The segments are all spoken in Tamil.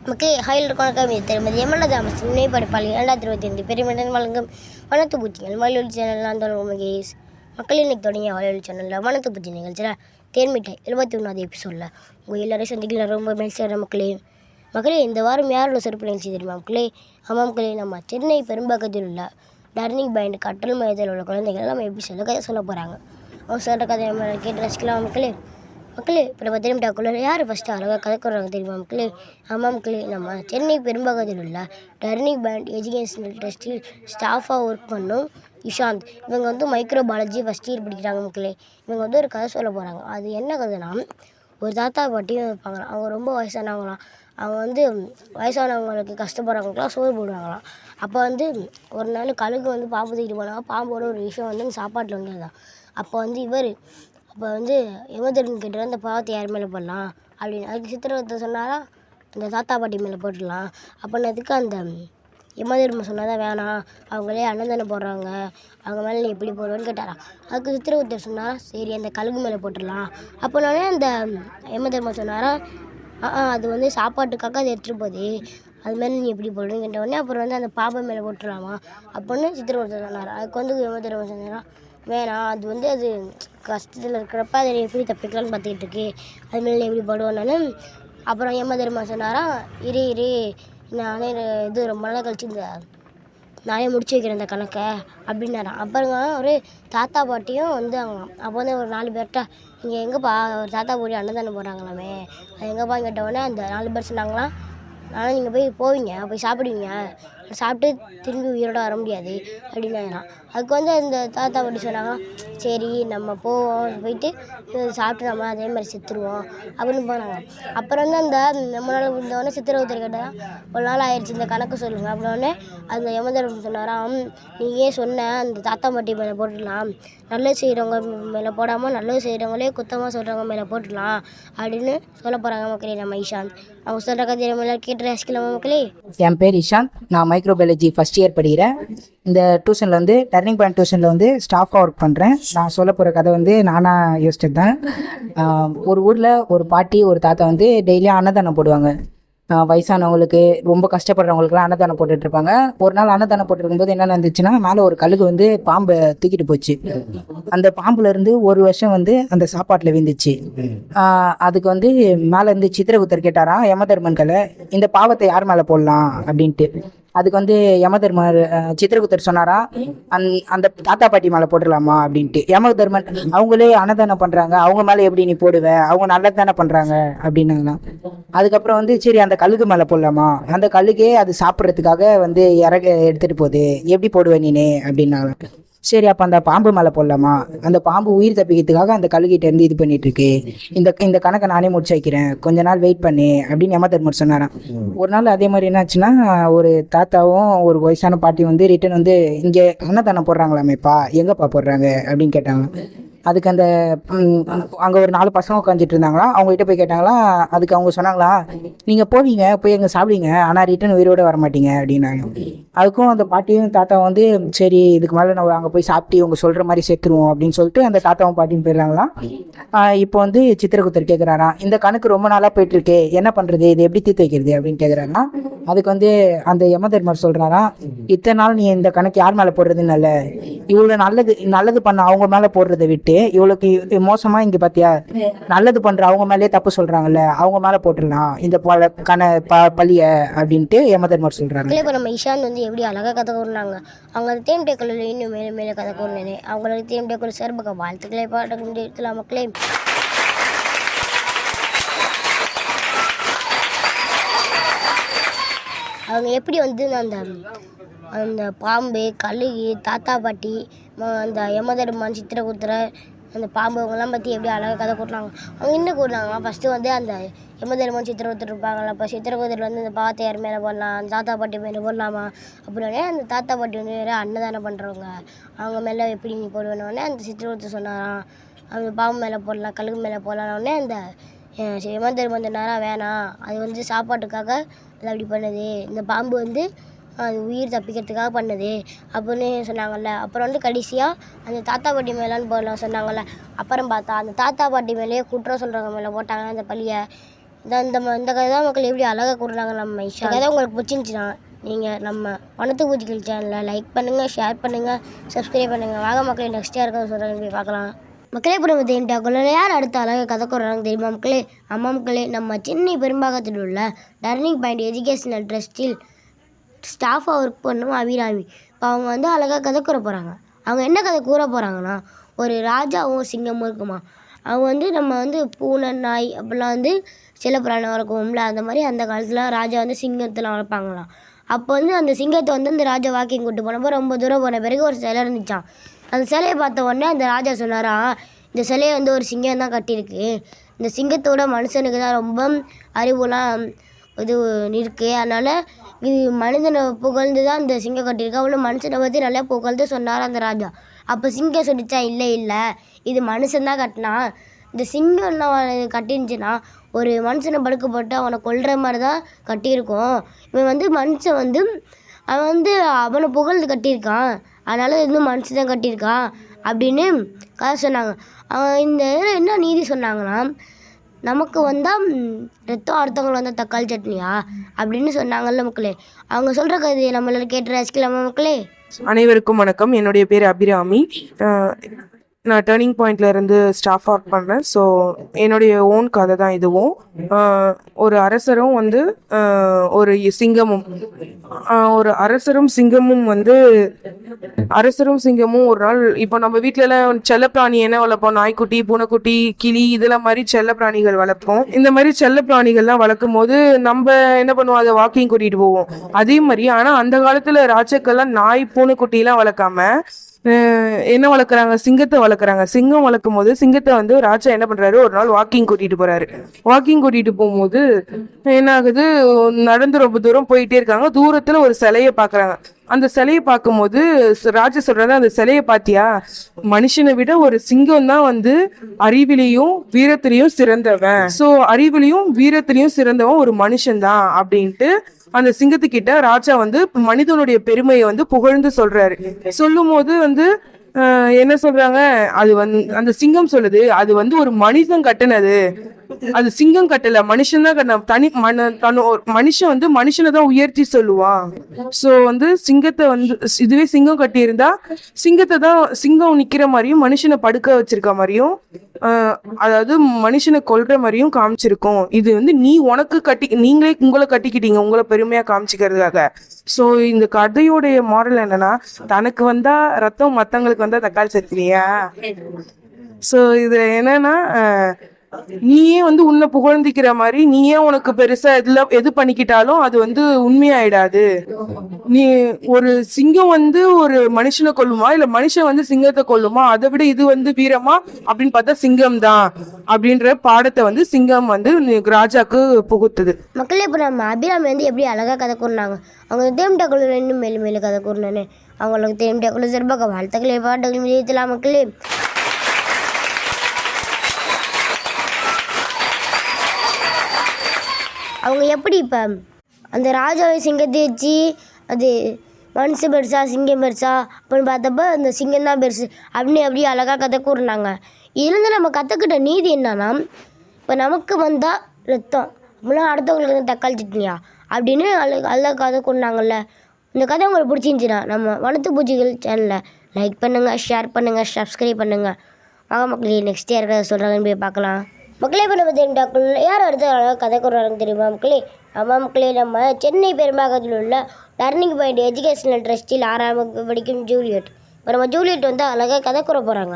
மக்களே ஹாயில் இருக்கும் திருமதி எம்எல்ஏ தாமஸ் துணை படைப்பாளி 2025 பெருமிடன் வழங்கும் வனத்து பூச்சிகள் வாலியொலி சேனல் மகேஷ். மக்கள் இன்னைக்கு தொடங்கிய வாலியொலி சேனலில் வனத்து பூச்சி நிகழ்ச்சியில் தேன்மிட்டாய் 71வது எபிசோடில் உங்கள் எல்லாரையும் சந்திக்கல ரொம்ப மகிழ்ச்சியான மக்களே இந்த வாரம் யாரோட சிறப்பு நிகழ்ச்சி தெரியுமா மக்களே? ஆமாம் மக்களே, நம்ம சென்னை பெரும்பாக்கத்தில் உள்ள டர்னிங் பாயிண்ட் கற்றல் மையத்தில் உள்ள குழந்தைகள் நம்ம எபிசோடில் கதை சொல்ல போகிறாங்க. அவங்க சொல்கிற கதை நம்ம கேட்டு ரசிக்கலாம் மக்களே. இப்போ நம்ம திரும்பிட்டாக்குள்ள யார் ஃபஸ்ட்டு அழகாக கதைக்கிறாங்க தெரியுமா மக்களே? ஆமாம் மக்களே, நம்ம சென்னை பெரும்பாக்கத்தில் உள்ள டர்னிங் பேண்ட் எஜுகேஷனல் ட்ரஸ்டில் ஸ்டாஃபாக ஒர்க் பண்ணும் இஷாந்த். இவங்க மைக்ரோபாலஜி ஃபஸ்ட் இயர் படிக்கிறாங்க மக்களே. இவங்க ஒரு கதை சொல்ல போகிறாங்க. அது என்ன கதைனா, ஒரு தாத்தா பாட்டியும் இருப்பாங்களாம். அவங்க ரொம்ப வயசானவங்களாம். அவங்க வயசானவங்களுக்கு கஷ்டப்படுறவங்களுக்குலாம் சோறு போடுவாங்களாம். அப்போ ஒரு நாள் கழுகு பாம்பு தூக்கிட்டு போனாங்க. பாம்போட ஒரு விஷயம் சாப்பாட்டில் வந்துதான். அப்போ யமதர்மன் கேட்டால் அந்த பாவத்தை யார் மேலே போடலாம் அப்படின்னு. அதுக்கு சித்திரவதை சொன்னாரா, அந்த தாத்தா பாட்டி மேலே போட்டுடலாம் அப்படின்னதுக்கு அந்த யமதர்மன் சொன்னாதான் வேணாம், அவங்களே அன்னதானம் போடுறாங்க, அவங்க மேலே நீ எப்படி போடுவேன்னு கேட்டாரா. அதுக்கு சித்திரவத்தர் சொன்னாரா, சரி அந்த கழுகு மேலே போட்டுடலாம் அப்படின்னோடனே அந்த யமதர்மன் சொன்னாரா, அது சாப்பாட்டுக்காக அதை எடுத்துகிட்டு போகுது, அது மேலே நீ எப்படி போடுறேன்னு கேட்டவுடனே அப்புறம் அந்த பாம்பை மேலே போட்டுடலாமா அப்படின்னு சித்திரவத்தர் சொன்னார். அதுக்கு யமதர்மன் சொன்னாரா, வேணாம், அது கஷ்டத்தில் இருக்கிறப்ப அதை எப்படி தப்பிக்கலான்னு பார்த்துக்கிட்டு இருக்கு, அது மேலே எப்படி போடுவோன்னு. அப்புறம் யமதர்மன் சொன்னாரா, இரு நானே ரொம்ப நாள் கழிச்சு நானே முடிச்சு வைக்கிறேன் இந்த கணக்கை அப்படின்னாராம். அப்புறங்க ஒரு தாத்தா பாட்டியும் அவங்க அப்போ ஒரு 4 பேர்கிட்ட, இங்கே எங்கேப்பா ஒரு தாத்தா பாட்டி அன்னதானம் போடுறாங்களாமே, அது எங்கேப்பான்னு கேட்டவுடனே அந்த 4 பேர் சொன்னாங்களாம், ஆனால் நீங்கள் போய் சாப்பிடுவீங்க, சாப்பிட்டு திரும்பி உயிரோட வர முடியாது அப்படின்னாங்களாம். அதுக்கு அந்த தாத்தா பாட்டி சொன்னாங்க, சரி நம்ம போயிட்டு சாப்பிட்டு நம்ம அதே மாதிரி செத்துருவோம் அப்படின்னு போனாங்க. அப்புறம் அந்த நம்ம நாள் இருந்தவொடனே சித்திரவதை கேட்டால், ஒரு நாள் ஆயிடுச்சு இந்த கணக்கு சொல்லுங்கள் அப்படின்னோடனே அந்த யமதர்மன் சொன்னாராம், நீங்கள் சொன்ன அந்த தாத்தா பாட்டி மேலே போட்டுடலாம், நல்லது செய்கிறவங்க மேலே போடாமல் நல்லது செய்கிறவங்களே குத்தமாக சொல்கிறவங்க மேலே போட்டுடலாம் அப்படின்னு சொல்ல போகிறாங்க மக்களே. நம்ம இஷாந்த் அவங்க சொல்கிற கதை நம்ம கேட்டு ரசிக்கலாமா மக்களே? என் பேர் இஷாந்த், நான் மைக்ரோபாலஜி ஃபஸ்ட் இயர் படிக்கிறேன். இந்த டியூஷனில் டர்னிங் பாயிண்ட் டியூஷனில் ஸ்டாஃபாக ஒர்க் பண்ணுறேன். நான் சொல்ல போகிற கதை நானாக யோசிச்சது தான். ஒரு ஊரில் ஒரு பாட்டி ஒரு தாத்தா டெய்லியும் அன்னதானம் போடுவாங்க. வயசானவங்களுக்கு ரொம்ப கஷ்டப்படுறவங்களுக்குலாம் அன்னதானம் போட்டுட்ருப்பாங்க. ஒரு நாள் அன்னதானம் போட்டுருக்கும்போது என்ன நடந்துச்சுன்னா, மேலே ஒரு கழுகு பாம்பை தூக்கிட்டு போச்சு. அந்த பாம்புலேருந்து ஒரு வருஷம் அந்த சாப்பாட்டில் விழுந்துச்சு. அதுக்கு மேலே சித்திரகுப்தர் கேட்டாராம் யமதர்மன்களை, இந்த பாவத்தை யார் மேலே போடலாம் அப்படின்ட்டு. அதுக்கு யமதர்மர் சித்திரகுப்தர் சொன்னாரா, அந்த தாத்தா பாட்டி மேலே போட்டுடலாமா அப்படின்ட்டு. யமதர்மன், அவங்களே அன்னதானம் பண்ணுறாங்க, அவங்க மேலே எப்படி நீ போடுவ, அவங்க நல்லது தானே பண்ணுறாங்க அப்படின்னாங்களாம். அதுக்கப்புறம் சரி அந்த கழுகு மேலே போடலாமா, அந்த கழுகே அது சாப்பிட்றதுக்காக இறக எடுத்துகிட்டு போகுது, எப்படி போடுவேன் நீனே அப்படின்னாங்க. சரி அப்போ அந்த பாம்பு மேலே போடலாமா, அந்த பாம்பு உயிர் தப்பிக்கிறதுக்காக அந்த கழுகிட்ட இது பண்ணிட்டு இருக்கு, இந்த கணக்கை நானே முடிச்சு வைக்கிறேன், கொஞ்ச நாள் வெயிட் பண்ணு அப்படின்னு யமதர்மர் சொன்னாராம். ஒரு நாள் அதே மாதிரி என்னாச்சுன்னா, ஒரு தாத்தாவும் ஒரு வயசான பாட்டியும் ரிட்டன் இங்கே அன்னதானம் போடுறாங்களாமேப்பா, எங்கப்பா போடுறாங்க அப்படின்னு கேட்டாங்க. அதுக்கு அங்கே ஒரு 4 பசங்க உட்காந்துட்டு இருந்தாங்களா, அவங்ககிட்ட போய் கேட்டாங்களா. அதுக்கு அவங்க சொன்னாங்களா, நீங்கள் போவீங்க போய் எங்கே சாப்பிடுவீங்க, ஆனால் ரிட்டன் உயிரோடு வர மாட்டீங்க அப்படின்னாங்க. அதுக்கும் அந்த பாட்டியும் தாத்தாவும் சரி இதுக்கு மேலே நம்ம அங்கே போய் சாப்பிட்டு இவங்க சொல்கிற மாதிரி சேர்த்துருவோம் அப்படின்னு சொல்லிட்டு அந்த தாத்தாவும் பாட்டியும் போயிடுறாங்களாம். இப்போ சித்திரகுப்தர் கேட்குறாராம், இந்த கணக்கு ரொம்ப நாளாக போயிட்டுருக்கு, என்ன பண்ணுறது, இது எப்படி தீர்த்து வைக்கிறது அப்படின்னு கேட்குறாங்க. அதுக்கு அந்த யமதர்மர் சொல்கிறாராம், இத்தனை நாள் நீ இந்த கணக்கு யார் மேலே போடுறதுன்னு இல்லை, இவ்வளோ நல்லது பண்ண அவங்க மேலே போடுறதை விட்டு இவளுக்கு மோசமா இங்க பாத்தியா நல்லது பண்ற அவங்க மேலே தப்பு சொல்றாங்கல்ல, அவங்க மேல போட்டுடலாம் இந்த பழிய அப்படின்ட்டு யமதர்மர் சொல்றாங்க. இப்போ நம்ம இஷாந்த் எப்படி அழகா கதை கூறினாங்க. அவங்க தேம் டேக்கல்ல இன்னும் மேலே மேலே கதை கூறினேன். அவங்களுக்கு தேம் டேக்கல் சார்பாக வாழ்த்துக்களை பாட்டு மக்களே. அவங்க எப்படி அந்த பாம்பு கழுகு தாத்தா பாட்டி அந்த யமதர்மன் சித்திரகுப்தர் அந்த பாம்பு அவங்கெல்லாம் பற்றி எப்படி அழகாக கதை கூட்டினாங்க. அவங்க இன்னும் கூட்டினாங்க. ஃபஸ்ட்டு அந்த யமதர்மன் சித்திரகுப்தர் இருப்பாங்களா, அப்போ சித்திரகுப்தர் அந்த பாவத்தை யார் மேலே போடலாம், அந்த தாத்தா பாட்டி மேலே போடலாமா அப்படின்னே அந்த தாத்தா பாட்டி வேறு அன்னதானம் பண்ணுறவங்க அவங்க மேலே எப்படி நீ போடுவேன்னொடனே அந்த சித்திரகுப்தர் சொன்னாராம், அந்த பாம்பு மேலே போடலாம் கழுகு மேலே போடலான்னொடனே அந்த யமதர்மன் சொன்னாரா, வேணாம், அது சாப்பாட்டுக்காக அது அப்படி பண்ணுது, இந்த பாம்பு அது உயிர் தப்பிக்கிறதுக்காக பண்ணுது அப்படின்னு சொன்னாங்கல்ல. அப்புறம் கடைசியாக அந்த தாத்தா பாட்டி மேலேன்னு போடலாம் சொன்னாங்கல்ல. அப்புறம் பார்த்தா அந்த தாத்தா பாட்டி மேலேயே குற்றம் சொல்கிறவங்க மேலே போட்டாங்க அந்த பழியை. இந்த கதை தான் மக்கள் எப்படி அழகாக கூடுறாங்க நம்ம இஷா. கதை உங்களுக்கு பிடிச்சிருந்துச்சுன்னா நீங்கள் நம்ம வனத்து பூச்சிகள் சேனலை லைக் பண்ணுங்கள், ஷேர் பண்ணுங்கள், சப்ஸ்கிரைப் பண்ணுங்கள். வாங்க மக்களே, நெக்ஸ்ட் யாருக்காக சொல்கிறாங்க போய் பார்க்கலாம். மக்களே, இப்போ நம்ம தேன்டாக்குள்ள யார் அடுத்த அழகாக கதை கூடுறாங்க தெரியுமா மக்களே? அம்மா மக்களே, நம்ம சென்னை பெரும்பாக்கத்தில் உள்ள டர்னிங் பாயிண்ட் எஜுகேஷனல் ட்ரஸ்டில் ஸ்டாஃபாக ஒர்க் பண்ணும் அபிராமி. இப்போ அவங்க வந்து அழகாக கதை கூற போகிறாங்க. அவங்க என்ன கதை கூற போகிறாங்கன்னா, ஒரு ராஜாவும் சிங்கமும் இருக்குமா. அவங்க வந்து நம்ம வந்து பூனை, நாய் அப்படிலாம் வந்து செல்லப்பிராணம் வளர்க்குவோம்ல, அந்த மாதிரி அந்த காலத்தில் ராஜா வந்து சிங்கத்தெலாம் வளர்ப்பாங்களாம். அப்போ வந்து அந்த சிங்கத்தை வந்து அந்த ராஜா வாக்கிங் கூப்பிட்டு போனப்போ ரொம்ப தூரம் போன பிறகு ஒரு சிலை இருந்துச்சான். அந்த சிலையை பார்த்த உடனே அந்த ராஜா சொன்னாரா, இந்த சிலையை வந்து ஒரு சிங்கம் தான் கட்டியிருக்கு. இந்த சிங்கத்தோட மனுஷனுக்கு தான் ரொம்ப அறிவுலாம் இது இருக்குது. அதனால் இது மனிதனை புகழ்ந்து தான் இந்த சிங்கம் கட்டியிருக்கு. அவ்வளோ மனுஷனை பற்றி நல்லா புகழ்ந்து சொன்னார் அந்த ராஜா. அப்போ சிங்கம் சொல்லிச்சா, இல்லை இது மனுஷன்தான் கட்டினா. இந்த சிங்கம் என்ன கட்டிருந்துச்சுன்னா ஒரு மனுஷனை படுக்க போட்டு அவனை கொல்ற மாதிரி தான் கட்டியிருக்கோம். இவன் வந்து மனுஷன் வந்து அவன் வந்து அவனை புகழ்ந்து கட்டியிருக்கான், அதனால் இன்னும் மனுஷன் தான் கட்டியிருக்கான் அப்படின்னு கதை சொன்னாங்க. அவன் இந்த இதில் என்ன நீதி சொன்னாங்கன்னா, நமக்கு வந்தால் ரத்தம், அடுத்தவங்களை வந்தால் தக்காளி சட்னியா அப்படின்னு சொன்னாங்கல்ல மக்களே. அவங்க சொல்கிற கதையை நம்மளால கேட்டு ரசிக்கலாமா மக்களே? அனைவருக்கும் வணக்கம். என்னுடைய பேர் அபிராமி. நான் டர்னிங் பாயிண்ட்ல இருந்து ஸ்டாஃப் ஒர்க் பண்ணுறேன். ஸோ என்னுடைய ஓன் கதை தான் இதுவும். ஒரு அரசரும் வந்து ஒரு சிங்கமும் அரசரும் சிங்கமும் ஒரு நாள், இப்போ நம்ம வீட்டிலலாம் செல்லப்பிராணி என்ன வளர்ப்போம், நாய்க்குட்டி, பூனைக்குட்டி, கிளி, இதெல்லாம் மாதிரி செல்லப்பிராணிகள் வளர்ப்போம். இந்த மாதிரி செல்லப்பிராணிகள்லாம் வளர்க்கும் போது நம்ம என்ன பண்ணுவோம், அதை வாக்கிங் கூட்டிகிட்டு போவோம். அதே மாதிரி ஆனால் அந்த காலத்தில் ராஜாக்கள்லாம் நாய், பூனைக்குட்டிலாம் வளர்க்காம என்ன வளர்க்குறாங்க, சிங்கத்தை வளர்க்குறாங்க. சிங்கம் வளர்க்கும் போது சிங்கத்தை வந்து ராஜா என்ன பண்ணுறாரு, ஒரு நாள் வாக்கிங் கூட்டிகிட்டு போகிறாரு. வாக்கிங் கூட்டிகிட்டு போகும்போது என்ன ஆகுது, நடந்து ரொம்ப தூரம் போயிட்டே இருக்காங்க. தூரத்தில் ஒரு சிலையை பார்க்குறாங்க. அந்த சிலையை பார்க்கும்போது ராஜா சொல்றாரு, அந்த சிலையை பார்த்தியா, மனுஷனை விட ஒரு சிங்கம் தான் வந்து அறிவிலையும் வீரத்திலையும் சிறந்தவன். ஸோ அறிவிலையும் வீரத்திலையும் சிறந்தவன் ஒரு மனுஷன் தான் அப்படின்ட்டு அந்த சிங்கத்துக்கிட்ட ராஜா வந்து மனிதனுடைய பெருமையை வந்து புகழ்ந்து சொல்றாரு. சொல்லும் போது வந்து என்ன சொல்றாங்க, அது வந்து அந்த சிங்கம் சொல்லுது, அது வந்து ஒரு மனிதன் கட்டினது, அது சிங்கம் கட்டல, மனுஷன் தான் கட்டின. மனுஷன் வந்து மனுஷனை தான் உயர்த்தி சொல்லுவான். ஸோ வந்து சிங்கத்தை வந்து இதுவே சிங்கம் கட்டியிருந்தா சிங்கம் நிக்கிற மாதிரியும் மனுஷனை படுக்க வச்சிருக்க மாதிரியும் அதாவது மனுஷனை கொல்ற மாதிரியும் காமிச்சிருக்கும். இது வந்து நீங்களே உங்களை கட்டிக்கிட்டீங்க, உங்களை பெருமையா காமிச்சிக்கிறதுக்காக. ஸோ இந்த கதையோடைய மாரல் என்னன்னா, தனக்கு வந்தா ரத்தம், மத்தவங்களுக்கு வந்தா தக்காளி சட்னியா. ஸோ இது என்னன்னா, நீயே வந்து உன்னை புகழ்ந்திக்கிற மாதிரி நீயே உனக்கு பெருசா எது பண்ணிக்கிட்டாலும் அது வந்து உண்மையாயிடாது. நீ ஒரு சிங்கம் வந்து ஒரு மனுஷனை கொல்லுமா, இல்ல மனுஷன் வந்து சிங்கத்தை கொல்லுமா, அதை விட இது வந்து வீரமா அப்படின்னு பார்த்தா சிங்கம் தான் அப்படின்ற பாடத்தை வந்து சிங்கம் வந்து ராஜாக்கு புகுத்துது. மக்களே, இப்போ நம்ம அபிராமி வந்து எப்படி அழகாக கதை கூறினாங்க. அவங்க தேம்டாக்குள்ள இன்னும் மேலும் கதை கூறினானே. அவங்களுக்கு தேம்டாக்குள்ள சிறப்பாக வாழ்த்துக்களை பாட்டுகள் விஜயத்தலாம் மக்களே. அவங்க எப்படி இப்போ அந்த ராஜாவை சிங்கத்தை வச்சு அது மனுஷன் பெருசா சிங்கம் பெருசா அப்படின்னு பார்த்தப்ப அந்த சிங்கம் தான் பெருசு அப்படியே அழகாக கதை கூறினாங்க. இதுலேருந்து நம்ம கற்றுக்கிட்ட நீதி என்னன்னா, இப்போ நமக்கு வந்தால் ரத்தம் அப்படின்னா அடுத்தவங்களுக்கு வந்து தக்காளி சட்னியா அப்படின்னு அழகாக கதை கூறினாங்கல்ல. இந்த கதை உங்களுக்கு பிடிச்சிருந்துச்சுன்னா நம்ம வனத்து பூச்சிகள் சேனலை லைக் பண்ணுங்கள், ஷேர் பண்ணுங்கள், சப்ஸ்கிரைப் பண்ணுங்கள். வாங்க மக்களே, நெக்ஸ்ட் யாருக்காவது சொல்கிறாங்கன்னு போய் பார்க்கலாம். மக்களே, இப்போ நம்ம தேம்டாக்குள்ள யார் அடுத்த அழகாக கதை கூறுறாங்க தெரியுமா மக்களே? ஆமாம் மக்களே, நம்ம சென்னை பெரும்பாக்கத்தில் உள்ள டர்னிங் பாயிண்ட் எஜுகேஷனல் ட்ரஸ்டில் 6ஆம் வகுப்பு படிக்கும் ஜூலியட். இப்போ நம்ம ஜூலியட் வந்து அழகாக கதை கூற போகிறாங்க.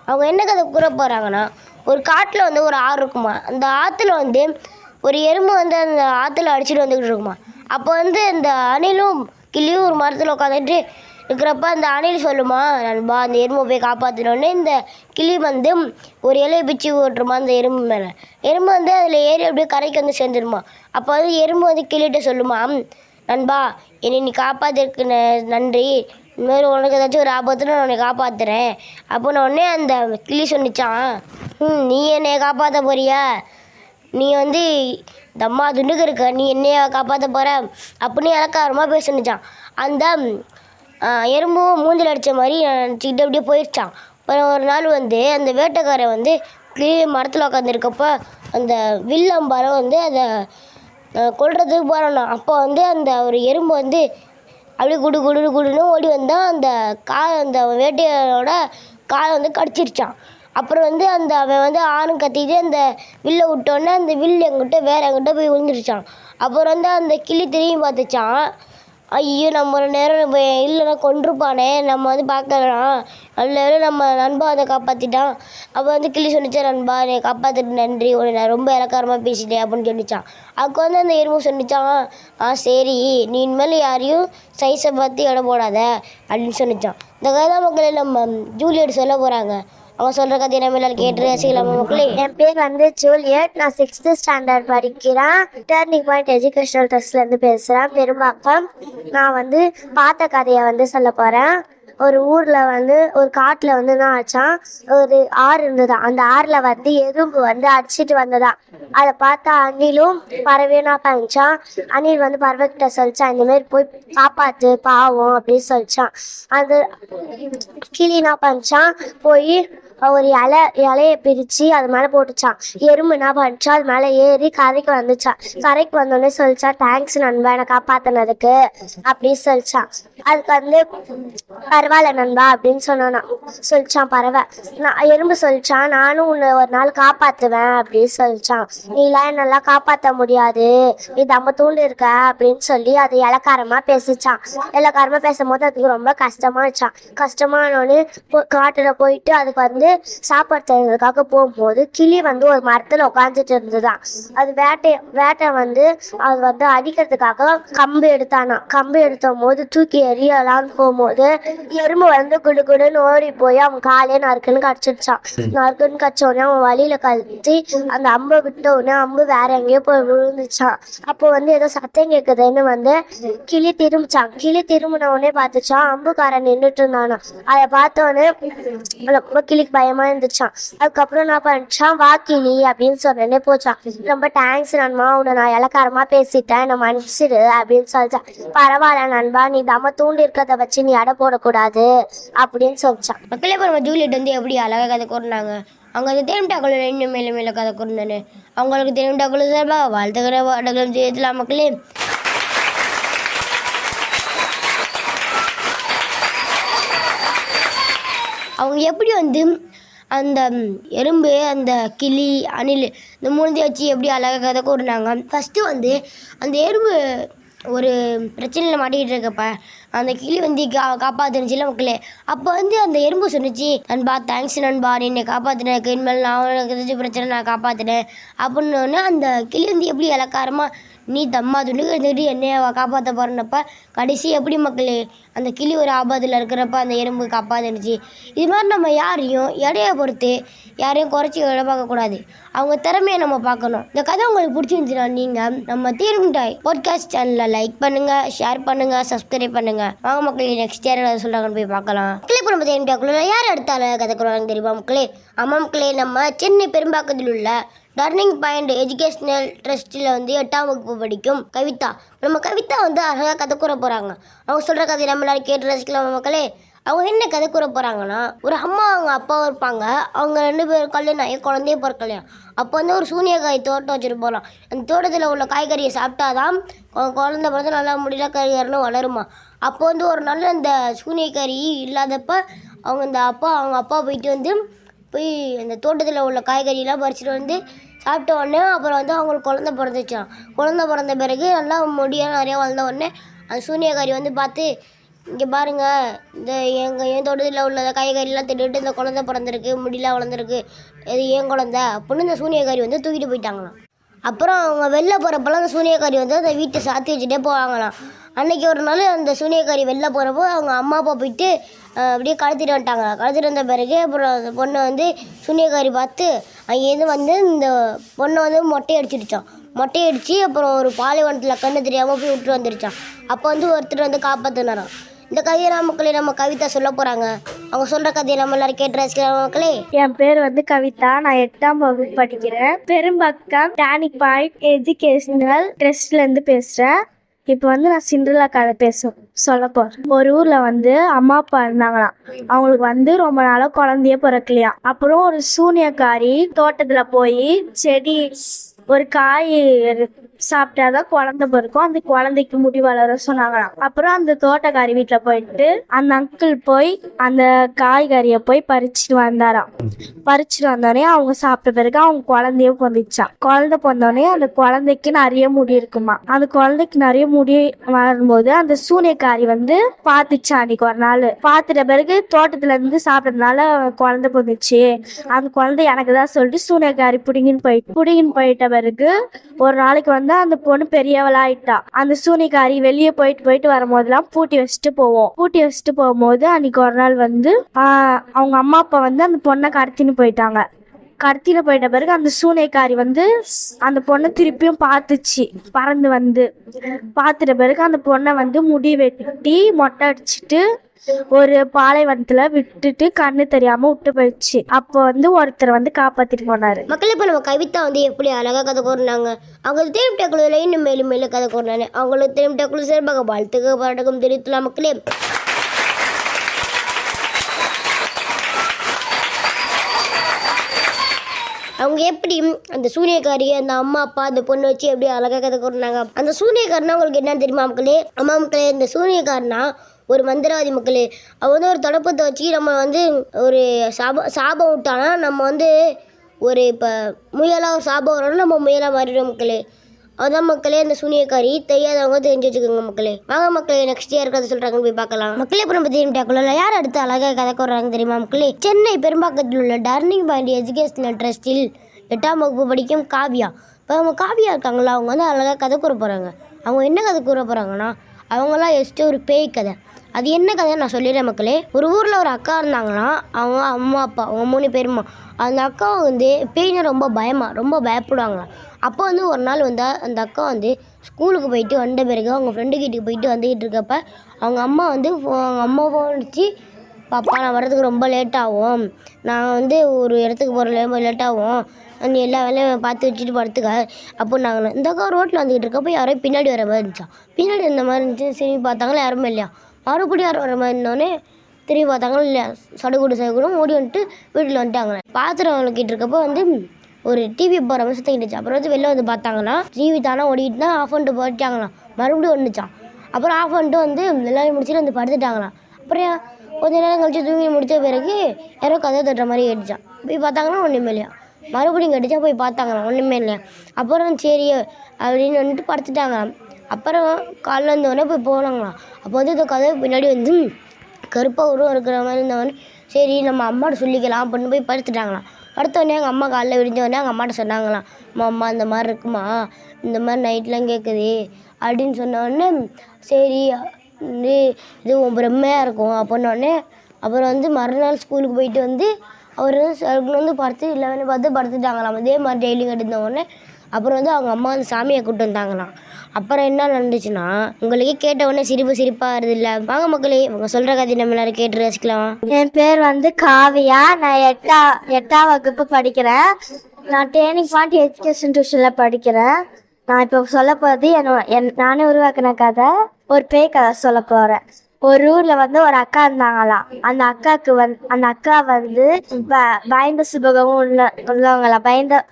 அவங்க என்ன கதை கூற போகிறாங்கன்னா, ஒரு காட்டில் வந்து ஒரு ஆறு இருக்குமா. அந்த ஆற்றுல வந்து ஒரு எறும்பு வந்து அந்த ஆற்றுல அடிச்சுட்டு வந்துக்கிட்டு இருக்குமா. அப்போ வந்து அந்த அணிலும் கிளியும் ஒரு மரத்தில் உட்காந்துட்டு இருக்கிறப்ப அந்த அணில் சொல்லுமா, நண்பா அந்த எறும்பை போய் காப்பாற்றினோடனே இந்த கிளி வந்து ஒரு இலையை பிச்சு ஓட்டுருமா அந்த எறும்பு மேலே. எறும்பு வந்து அதில் ஏறி அப்படியே கரைக்கு வந்து சேர்ந்துருமா. அப்போ வந்து எறும்பு வந்து கிளிகிட்ட சொல்லுமா, நண்பா என்னை நீ காப்பாற்றிருக்கு நன்றி, இந்தமாதிரி உனக்கு ஏதாச்சும் ஒரு ஆபத்தில் நான் உன்னை காப்பாற்றுறேன். அப்போ நான் உடனே அந்த கிளி சொன்னிச்சான், நீ என்னை காப்பாற்ற போறியா, நீ வந்து தம்மா துண்டுக்கு இருக்க, நீ என்னைய காப்பாற்ற போகிற அப்படின்னு இலக்காரமாக பேசினுச்சான். அந்த எறும்பும் மூஞ்சில் அடித்த மாதிரி நினச்சிக்கிட்டு அப்படியே போயிடுச்சான். அப்புறம் ஒரு நாள் வந்து அந்த வேட்டைக்காரன் வந்து கிளி மரத்தில் உட்காந்துருக்கப்ப அந்த வில்லம்பரம் வந்து அதை கொல்றதுக்கு போகிறானா. அப்போ வந்து அந்த ஒரு எறும்பு வந்து அப்படியே குடு குடு குடுன்னு ஓடி வந்தால் அந்த வேட்டையோட காலை வந்து கடிச்சிருச்சான். அப்புறம் வந்து அவன் வந்து ஆணும் கத்திட்டு அந்த வில்லை விட்டோன்னே அந்த வில் எங்கிட்ட எங்கிட்ட போய் விழுந்துருச்சான். அப்புறம் வந்து அந்த கிளி திரும்பி பார்த்துச்சான். ஐயோ நம்ம நேரம் இல்லைன்னா கொண்டிருப்பானே, நம்ம வந்து பார்க்கலாம், நல்ல நேரம் நம்ம நண்பா அதை காப்பாற்றிட்டான். அப்போ வந்து கிளி சொன்னிச்சா, நண்பா என்னை காப்பாற்றிட்டு நன்றி, உன்னை நான் ரொம்ப இலக்காரமாக பேசிட்டேன் அப்படின்னு சொன்னிச்சான். அதுக்கு வந்து அந்த எறும்பு சொன்னிச்சான், சரி நீ இனிமேல் யாரையும் சைஸை பார்த்து இடம் போடாத அப்படின்னு சொன்னிச்சான். இந்த கதை தான் மக்களே நம்ம ஜூலியட் சொல்ல போகிறாங்க. அவங்க சொல்கிற கதையை நம்ம எல்லாரும் கேட்டு ரசிக்கலாமா மக்களே? என் பேர் வந்து ஜூலியட். நான் 6th ஸ்டாண்டர்ட் படிக்கிறேன். டர்னிங் பாயிண்ட் எஜுகேஷனல் ட்ரஸ்ட்லேருந்து பேசுகிறேன், பெரும்பாக்கம். நான் வந்து பார்த்த கதையை வந்து சொல்ல போகிறேன். ஒரு ஊரில் வந்து ஒரு காட்டில் வந்து என்ன ஆச்சான், ஒரு ஆறு இருந்ததான். அந்த ஆறில் வந்து எறும்பு வந்து அடிச்சிட்டு வந்ததான். அதை பார்த்தா அணிலும் பறவைனா பண்ணிச்சான். அணில் வந்து பறவைக்கிட்ட சொல்லிச்சான், இந்தமாரி போய் காப்பாற்று பாவம் அப்படின்னு சொல்லிச்சான். அந்த கிளினா பண்ணிச்சான், போய் ஒரு இலையை பிரித்து அது மேலே போட்டுச்சான். எறும்பு என்ன பண்ணிச்சா, அது மேலே ஏறி கரைக்கு வந்துச்சான். கரைக்கு வந்தோடனே சொல்லிச்சா, தேங்க்ஸ் நண்பா என்னை காப்பாற்றினதுக்கு அப்படின்னு சொல்லிச்சான். அதுக்கு வந்து பரவாயில்ல நண்பா அப்படின்னு சொல்லிச்சான் பறவை. எறும்பு சொல்லிச்சான், நானும் உன்னை ஒரு நாள் காப்பாற்றுவேன் அப்படின்னு சொல்லிச்சான். நீலாம் என்னெல்லாம் காப்பாற்ற முடியாது, நீ தம்ம தூண்டு இருக்க அப்படின்னு சொல்லி அது இலக்காரமாக பேசிச்சான். இலக்காரமாக பேசும்போது அதுக்கு ரொம்ப கஷ்டமானோன்னு காட்டில் போயிட்டு அதுக்கு வந்து சாப்பாடு தரதுக்காக போகும்போது கிளி வந்து ஒரு மரத்தில் உட்காந்துட்டு இருந்துதான். அது வேட்டை வந்து அது வந்து அடிக்கிறதுக்காக கம்பு எடுத்தானா. கம்பு எடுத்த போது தூக்கி எரியலான்னு போகும்போது எறும்பு வந்து குடுகுடுன்னு ஓடி போய் அவன் காலையே நறுக்குன்னு கடிச்சிடுச்சான். நறுக்குன்னு கடிச்சோடனே அவன் வழியில கழித்து அந்த அம்பை விட்ட உடனே அம்பு வேற எங்கேயோ போய் விழுந்துச்சான். அப்போ வந்து ஏதோ சத்தம் கேட்குதுன்னு வந்து கிளி திரும்பிச்சான். கிளி திரும்பின உடனே பார்த்துச்சான், அம்புக்காரன் நின்றுட்டு இருந்தானா. அதை பார்த்தோன்னே ரொம்ப கிளிக்கு பயமா இருந்துச்சான். அதுக்கப்புறம் என்ன பண்ணிச்சான், வா கிளி அப்படின்னு சொன்னே போச்சான். ரொம்ப தேங்க்ஸ் நண்பா, உன்னை நான் இலக்காரமா பேசிட்டேன், என்னை மன்னிச்சிடு அப்படின்னு சொல்லிச்சான். பரவாயில்ல நண்பா, நீ தம்ம தூண்டு இருக்கிறத வச்சு நீ அடை போடக்கூடாது அப்படின்னு சொல்லிச்சான். மக்களே இப்போ ஜூலியட் வந்து எப்படி அழகாக கதை கூறினாங்க. அவங்க அந்த தேன்டாக்கள் இன்னும் மேலே மேலே கதை கூறினானு அவங்களுக்கு தேன்டாக்கள் சார்பா வாழ்த்துக்கிற வாடகம் செய்யலாம் மக்களே. அவங்க எப்படி வந்து அந்த எறும்பு, அந்த கிளி, அணில் இந்த மூணுத்தையும் வச்சு எப்படி அழகாக கதை கூறினாங்க. ஃபஸ்ட்டு வந்து அந்த எறும்பு ஒரு பிரச்சனையில் மாட்டிக்கிட்டு இருக்கப்ப அந்த கிளி வந்து காப்பாற்றுனுச்சுல மக்களே. அப்போ வந்து அந்த எறும்பு சொன்னிச்சு, நண்பா தேங்க்ஸ் நண்பா, நீ என்னை காப்பாற்றினேன், இனிமேல் நான் உனக்கு எதாச்சும் பிரச்சனை நான் காப்பாற்றினேன் அப்படின்னு. அந்த கிளி வந்து எப்படி இலக்காரமாக நீ தம்மா துண்டுக்கு இருந்துக்கிட்டு என்னைய காப்பாற்ற போகிறனப்ப கடைசி எப்படி மக்களே அந்த கிளி ஒரு ஆபத்தில் இருக்கிறப்ப அந்த எறும்பு காப்பாற்றுனுச்சு. இது மாதிரி நம்ம யாரையும் எடையை பொறுத்து யாரையும் குறைச்சி விட பார்க்கக்கூடாது, அவங்க திறமையை நம்ம பார்க்கணும். இந்த கதை உங்களுக்கு பிடிச்சிருந்துச்சுன்னா நீங்கள் நம்ம தீர்மிட்டாய் பாட்காஸ்ட் சேனலில் லைக் பண்ணுங்கள், ஷேர் பண்ணுங்கள், சப்ஸ்கிரைப் பண்ணுங்கள். வாங்க மக்களே, நெக்ஸ்ட் யார் எதாவது சொல்கிறாங்கன்னு போய் பார்க்கலாம். மக்களே இப்போ நம்ம தீர்மிட்டாக்குள்ள யார் அடுத்தால கதை கூறுவாங்க தெரியுமா மக்களே? ஆமாம் மக்களே, நம்ம சென்னை பெரும்பாக்கத்தில் உள்ள டர்னிங் பாயிண்ட் எஜுகேஷனல் ட்ரஸ்ட்டில் வந்து 8ஆம் வகுப்பு படிக்கும் கவிதா. நம்ம கவிதா வந்து அழகாக கதை கூற போகிறாங்க. அவங்க சொல்கிற கதை நம்ம எல்லாரும் கேட்டு ரசிக்கலாம் மக்களே. அவங்க என்ன கதை கூற போகிறாங்கன்னா, ஒரு அம்மா அவங்க அப்பாவும் இருப்பாங்க. அவங்க 2 பேரும் கல்யாணம் ஆகி குழந்தையே பிறக்கலையாம். அப்போ வந்து ஒரு சூனியக்காய் தோட்டம் வச்சுட்டு போகலாம். அந்த தோட்டத்தில் உள்ள காய்கறியை சாப்பிட்டாதான் குழந்தை பிறந்து நல்லா முடியல கறிகரணும் வளருமா. அப்போ வந்து ஒரு நாள் அந்த சூனியக்காரி இல்லாதப்ப அவங்க அப்பா போயிட்டு வந்து அந்த தோட்டத்தில் உள்ள காய்கறியெல்லாம் பறிச்சுட்டு வந்து சாப்பிட்ட உடனே அப்புறம் வந்து அவங்களுக்கு குழந்தை பிறந்துச்சான். குழந்தை பிறந்த பிறகு நல்லா முடியாக நிறையா வளர்ந்த உடனே அந்த சூனியக்காரி வந்து பார்த்து, இங்கே பாருங்கள், இந்த என் தோட்டத்தில் உள்ள காய்கறிலாம் திட்டுட்டு இந்த குழந்தை பிறந்திருக்கு, முடியெலாம் வளர்ந்துருக்கு, இது ஏன் குழந்தை அப்படின்னு இந்த சூனியக்காரி வந்து தூக்கிட்டு போயிட்டாங்களாம். அப்புறம் அவங்க வெளில போகிறப்பெல்லாம் அந்த சூனியக்காரி வந்து அந்த வீட்டை சாத்தி வச்சுட்டே போவாங்களாம். அன்றைக்கி ஒரு நாள் அந்த சூனியக்காரி வெளில போகிறப்போ அவங்க அம்மா அப்பா போயிட்டு அப்படியே கடத்திட்டு வந்துட்டாங்க. கடத்திட்டு வந்த பிறகு அப்புறம் அந்த பொண்ணை வந்து சூனியக்காரி பார்த்து அங்கேருந்து வந்து இந்த பொண்ணை வந்து மொட்டையடிச்சு அப்புறம் ஒரு பாலைவனத்தில் கண்ணு தெரியாமல் போய் விட்டு வந்துருச்சான். அப்போ வந்து ஒருத்தர் வந்து காப்பாற்றினாராம். இந்த கதையை மக்களே நம்ம கவிதா சொல்ல போகிறாங்க. அவங்க சொல்கிற கதையை நம்ம எல்லாரும் கேட்டு ரசிக்கலாம் மக்களே. என் பேர் வந்து கவிதா. நான் 8ஆம் வகுப்பு படிக்கிறேன். பெரும்பாக்கம் டர்னிங் பாயிண்ட் எஜுகேஷனல் ட்ரஸ்ட்லேருந்து பேசுகிறேன். இப்போ வந்து நான் சிண்ட்ரெல்லா கதை சொல்ல போகிறேன். ஒரு ஊரில் வந்து அம்மா அப்பா இருந்தாங்களாம். அவங்களுக்கு வந்து ரொம்ப நாளாக குழந்தையே பிறக்கலையா. அப்புறம் ஒரு சூனியக்காரி தோட்டத்தில் போய் செடி ஒரு காய் சாப்பிட்டாதான் குழந்தை பிறக்கும், அந்த குழந்தைக்கு முடி வளர சொன்னாங்களாம். அப்புறம் அந்த தோட்டக்காரி வீட்டில் போயிட்டு அந்த அங்கிள் போய் அந்த காய்கறியை போய் பறிச்சுட்டு வந்தாராம். பறிச்சுட்டு வந்தோடனே அவங்க சாப்பிட்ட பிறகு அவங்க குழந்தைய பிறந்துச்சான். குழந்தை பிறந்தோடனே அந்த குழந்தைக்கு நிறைய முடி இருக்குமா. அந்த குழந்தைக்கு நிறைய முடி வரும்போது அந்த சூனியக்காரி வந்து பார்த்துச்சா. அன்னைக்கு ஒரு நாள் பார்த்துட்ட பிறகு தோட்டத்துல இருந்து சாப்பிட்டதுனால குழந்தை பிறந்துச்சு, அந்த குழந்தை எனக்கு தான் சொல்லிட்டு சூனியக்காரி புடிங்கின்னு போயிட்ட பிறகு ஒரு நாளைக்கு வந்து அந்த பொண்ணு பெரியவளாயிட்டா. அந்த சூனியக்காரி வெளியே போயிட்டு வரும்போதெல்லாம் பூட்டி வச்சுட்டு போகும்போது அன்னைக்கு ஒரு நாள் வந்து அவங்க அம்மா அப்பா வந்து அந்த பொண்ணை கடத்தின்னு போயிட்ட பிறகு அந்த சூனியக்காரி வந்து அந்த பொண்ணை திருப்பியும் பார்த்துச்சு. பறந்து வந்து பார்த்துட்ட பிறகு அந்த பொண்ணை வந்து முடி வெட்டி மொட்டை அடிச்சுட்டு ஒரு பாலைவனத்துல விட்டுட்டு கண்ணு தெரியாம விட்டு போயிடுச்சு. அப்போ வந்து ஒருத்தர் வந்து காப்பாத்திட்டு போனாரு. மக்கள் இப்போ நம்ம கவிதா வந்து எப்படி அழகாக கதை கூறினாங்க. அவங்களுக்கு தெரியும் டக்குள்ள இன்னும் மேலும் மேலும் கதை கூறினாங்க. அவங்களுக்கு தெரியும் டக்குள்ள சேர்பாக வாழ்த்துக்க பாடகம் தெரிவித்துலாம் மக்களே. அவங்க எப்படி அந்த சூனியக்காரி அந்த அம்மா அப்பா அந்த பொண்ணு வச்சு எப்படி அழகாக கதை கூறினாங்க. அந்த சூனியக்காரனா உங்களுக்கு என்ன தெரியுமா மக்களே? அம்மா மக்களே, இந்த சூனியக்காரனா ஒரு மந்திரவாதி மக்களே. அவள் வந்து ஒரு தொடப்பத்தை வச்சு நம்ம வந்து ஒரு சாபம் விட்டானா நம்ம வந்து ஒரு இப்போ முயலாக ஒரு சாபம் வரணும், நம்ம முயலாக மாறிடுவோம் மக்களே. அதான் மக்களே இந்த சூனியக்காரி. தெரியாதவங்க தெரிஞ்சு வச்சுக்கோங்க மக்களே. வாங்க மக்களே, நெக்ஸ்ட் இயர் கதை சொல்கிறாங்கன்னு போய் பார்க்கலாம். மக்களே இப்போ நம்ம தெரியும் யார் அடுத்து அழகாக கதை கூறுறாங்க தெரியுமா மக்களே? சென்னை பெரும்பாக்கத்தில் உள்ள டர்னிங் பாயிண்ட் எஜுகேஷனல் ட்ரஸ்டில் 8ஆம் வகுப்பு படிக்கும் காவியா. இப்போ அவங்க காவியா இருக்காங்களா, அவங்க வந்து அழகாக கதை கூற போகிறாங்க. அவங்க என்ன கதை கூற போகிறாங்கன்னா, அவங்களாம் எஸ்ட்டு ஒரு பேய் கதை. அது என்ன கதைன்னு நான் சொல்லிடுறேன் மக்களே. ஒரு ஊரில் ஒரு அக்கா இருந்தாங்களாம். அவங்க அம்மா அப்பா அவங்க 3 பேருமா. அந்த அக்கா வந்து பேய்னா ரொம்ப பயப்படுவாங்களாம். அப்போ வந்து ஒரு நாள் வந்து அந்த அக்கா வந்து ஸ்கூலுக்கு போயிட்டு வந்த பிறகு அவங்க ஃப்ரெண்டு வீட்டுக்கு போயிட்டு வந்துக்கிட்டு இருக்கப்ப அவங்க அம்மா வந்து ஃபோன் அடிச்சு, பாப்பா நான் வர்றதுக்கு ரொம்ப லேட் ஆகும், நான் வந்து ஒரு இடத்துக்கு போகிற ரொம்ப லேட் ஆகும், நீ எல்லா வேலையும் பார்த்து வச்சுட்டு படுத்துக்க. அப்போ நாங்கள் இந்த அக்கா ரோட்டில் வந்துக்கிட்டு இருக்கப்போ யாரோ பின்னாடி வர மாதிரி இருந்துச்சா. பின்னாடி இந்த மாதிரி இருந்துச்சு. சரி பார்த்தாங்களா யாருமே இல்லையா. மறுபடியும் யாரும் வர மாதிரி இருந்தோடனே திரும்பி பார்த்தாங்களும் இல்லையா. சடுகுடும் ஓடி வந்துட்டு வீட்டில் வந்துட்டாங்க. பாத்திரம் வளர்க்கிட்டு இருக்கப்போ வந்து ஒரு டிவி போகிற மாதிரி சுற்றிக்கிட்டுச்சு. அப்புறம் வந்து வெளில வந்து பார்த்தாங்கன்னா டிவி தானே ஓடிட்டு தான் ஆஃப் பண்ணிட்டு போயிட்டாங்களாம். மறுபடியும் வந்துச்சான். அப்புறம் ஆஃப் பண்ணிட்டு வந்து எல்லாரும் முடிச்சுட்டு வந்து படுத்துட்டாங்களாம். அப்புறம் கொஞ்ச நேரம் கழிச்சு தூங்கி முடித்த பிறகு யாரோ கதை தட்டுற மாதிரி கேட்டுச்சான். போய் பார்த்தாங்கன்னா ஒன்றுமே இல்லையா. மறுபடியும் கேட்டுச்சா. போய் பார்த்தாங்களாம் ஒன்றுமே இல்லையா. அப்புறம் சரி அப்படின்னு வந்துட்டு படுத்துட்டாங்களாம். அப்புறம் காலைல இருந்தவொடனே போய் போனாங்களாம். அப்போ வந்து இந்த கதை பின்னாடி வந்து கருப்பாக உருவம் இருக்கிற மாதிரி இருந்தவொடனே சரி நம்ம அம்மாட்ட சொல்லிக்கலாம் அப்படின்னு போய் படுத்துட்டாங்களாம். படுத்தோடனே எங்கள் அம்மா காலைல விடிஞ்சோடனே அவங்க அம்மாட்ட சொன்னாங்களாம், அம்மா இந்த மாதிரி இருக்குமா, இந்த மாதிரி நைட்லாம் கேட்குது அப்படின்னு சொன்னோடனே சரி இது பிரம்மையாக இருக்கும் அப்படின்னோடனே அப்புறம் வந்து மறுநாள் ஸ்கூலுக்கு போயிட்டு வந்து அவர் வந்து படுத்து இல்லை பார்த்து படுத்துட்டாங்களாம். அதே மாதிரி டெய்லி கட்டிருந்தோடனே அப்புறம் வந்து அவங்க அம்மா வந்து சாமியை கூப்பிட்டு வந்தாங்களாம். அப்புறம் என்ன நடந்துச்சுன்னா உங்களுக்கே கேட்ட உடனே சிரிப்பாக வருது இல்லை. வாங்க மக்களே, இவங்க சொல்கிற கதை நம்ம எல்லாரும் கேட்டு ரசிக்கலாம். என் பேர் வந்து காவியா. நான் எட்டாம் வகுப்பு படிக்கிறேன். நான் டேர்னிங் பாயிண்ட் எஜுகேஷன் டியூஷனில் படிக்கிறேன். நான் இப்போ சொல்ல போகிறது நானே உருவாக்கின கதை, ஒரு பேய் கதை சொல்ல போகிறேன். ஒரு ஊரில் வந்து ஒரு அக்கா இருந்தாங்களாம். அந்த அக்கா வந்து பயந்த சுபகமும் உள்ளவங்களாம்.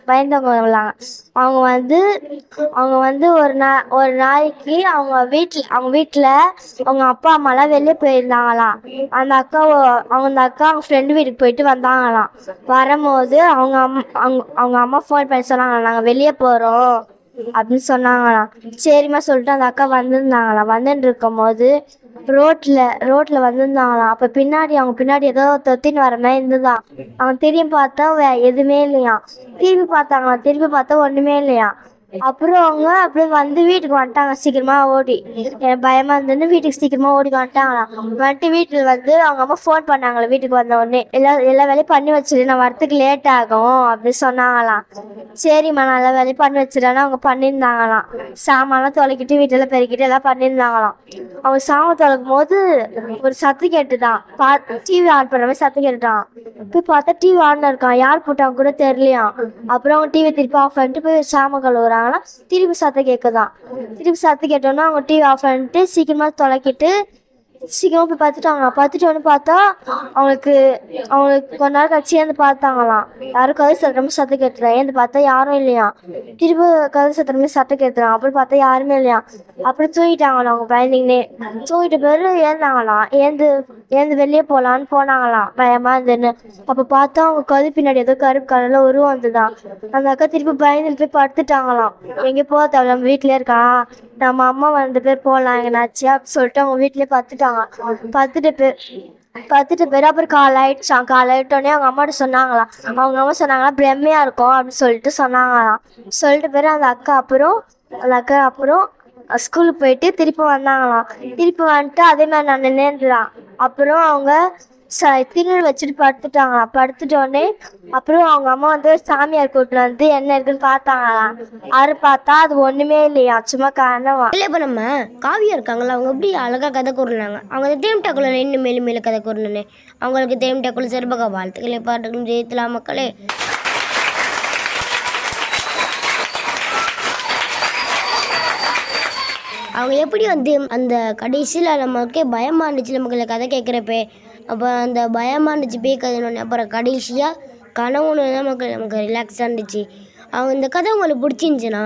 பயந்தவங்க உள்ளாங்க. அவங்க வந்து ஒரு நாளைக்கு அவங்க வீட்டில் அவங்க அப்பா அம்மாலாம் வெளியே போயிருந்தாங்களாம். அந்த அக்கா அவங்க ஃப்ரெண்டு வீட்டுக்கு போயிட்டு வந்தாங்களாம். வரும்போது அவங்க அம்மா ஃபோன் பண்ணி சொன்னாங்களாம், நாங்கள் வெளியே போகிறோம் அப்படின்னு சொன்னாங்களாம். சரிம்மா சொல்லிட்டு அந்த அக்கா வந்திருந்தாங்களாம். வந்துட்டு இருக்கும் போது ரோட்ல வந்திருந்தாங்களாம். அப்ப அவங்க பின்னாடி ஏதோ தொத்தின்னு வர மாதிரி இருந்துதான். அவங்க திரும்பி பார்த்தா எதுவுமே இல்லையா. திரும்பி பார்த்தா ஒண்ணுமே இல்லையா. அப்புறம் அவங்க அப்படியே வந்து வீட்டுக்கு வந்துட்டாங்க. சீக்கிரமா ஓடி, பயமா இருந்ததுன்னு வீட்டுக்கு சீக்கிரமா ஓடி வந்துட்டாங்களாம். வந்துட்டு வீட்டுல வந்து அவங்க அம்மா ஃபோன் பண்ணாங்களா. வீட்டுக்கு வந்த உடனே எல்லா வேலையும் பண்ணி வச்சிரு, நான் வரத்துக்கு லேட் ஆகும் அப்படின்னு சொன்னாங்களாம். சரிம்மா நான் எல்லா வேலையும் பண்ணி வச்சிருந்தேன்னா அவங்க பண்ணியிருந்தாங்களாம். சாமான்லாம் தொலைக்கிட்டு வீட்டுல பெருக்கிட்டு எல்லாம் பண்ணியிருந்தாங்களாம். அவங்க சாமான் தொலைக்கும் போது ஒரு சத்து கேட்டுதான். டிவி ஆன் பண்ண மாதிரி சத்து கேட்டுட்டான். போய் பார்த்தா டிவி ஆன்ல இருக்கான். யார் போட்டாங்க கூட தெரியலையாம். அப்புறம் அவங்க டிவி திருப்பி ஆஃப் பண்ணிட்டு போய் சாமான் கழுவுறாங்க. பண்ணாங்கன்னா திருப்பி சத்தம் கேட்குதான். திருப்பி சத்தம் கேட்டோன்னா அவங்க டிவி ஆஃப் பண்ணிட்டு சீக்கிரமாக தொலைக்கிட்டு சீக்கிரமாக போய் பார்த்துட்டாங்க. பார்த்துட்டு வந்து பார்த்தா அவங்களுக்கு கொஞ்ச நேரம் கழிச்சு ஏந்து பார்த்தாங்களாம். யாரும் கதை சத்தமே சத்தம் கேட்டுறான். ஏந்து பார்த்தா யாரும் இல்லையா. திரும்ப கதை சத்தமே சத்தம் கேட்டுறான். அப்படி பார்த்தா யாருமே இல்லையா. அப்படி தூங்கிட்டாங்களாம். அவங்க பயந்துங்கன்னே தூங்கிட்ட பேர் ஏந்தாங்களாம். ஏந்து வெளியே போகலான்னு போனாங்களாம் பயமா இருந்துன்னு. அப்போ பார்த்தா அவங்க கது பின்னாடி ஏதோ கருப்பு கலரில் உருவம் வந்துதான். அந்த அக்கா திருப்பி பயந்துட்டு போய் படுத்துட்டாங்களாம். எங்கே போக தேவை, நம்ம வீட்டிலே இருக்கான், நம்ம அம்மா 2 பேர் போகலாம் எங்கனாச்சு அப்படின்னு சொல்லிட்டு அவங்க வீட்டிலே பார்த்துட்டாங்க. 10 பேர் அப்புறம் காலையிடுச்சான். காலையிட்டோடனே அவங்க அம்மாட்ட சொன்னாங்களாம். அவங்க அம்மா சொன்னாங்களாம் பிரம்மையா இருக்கும் அப்படின்னு சொல்லிட்டு சொன்னாங்களாம். சொல்லிட்டு பேர் அந்த அக்கா அப்புறம் ஸ்கூலுக்கு போயிட்டு திருப்பி வந்தாங்களாம். திருப்பி வந்துட்டு அதே மாதிரி நான் நின்றுதான். அப்புறம் அவங்க திருநெல் வச்சுட்டு படுத்துட்டாங்களாம். படுத்துட்டோடனே அப்புறம் அவங்க அம்மா வந்து சாமியார் கூட்டில் வந்து என்ன இருக்குன்னு பார்த்தாங்களாம். அவரு பார்த்தா அது ஒன்றுமே இல்லையா, சும்மா கனவா. இல்லை இப்போ நம்ம காவியா இருக்காங்களா, அவங்க எப்படி அழகாக கதை கூறினாங்க. அவங்க தேம்டாக்குள்ள இன்னும் மேலும் மேலே கதை கூறினே. அவங்களுக்கு தேம்டாக்குள்ள சிறப்பாக வாழ்த்துக்களை பாட்டுக்கும் ஜெயித்தலாம் மக்களே. அவங்க எப்படி வந்து அந்த கடைசியில் நமக்கே பயமாக இருந்துச்சு நமக்கு கதை கேட்குறப்ப. அப்போ அந்த பயமாக இருந்துச்சு பேய் கதைன்னு. அப்புறம் கடைசியாக கனவுன்னு தான் நமக்கு ரிலாக்ஸாக இருந்துச்சு. அவங்க இந்த கதை உங்களுக்கு பிடிச்சிருந்துச்சின்னா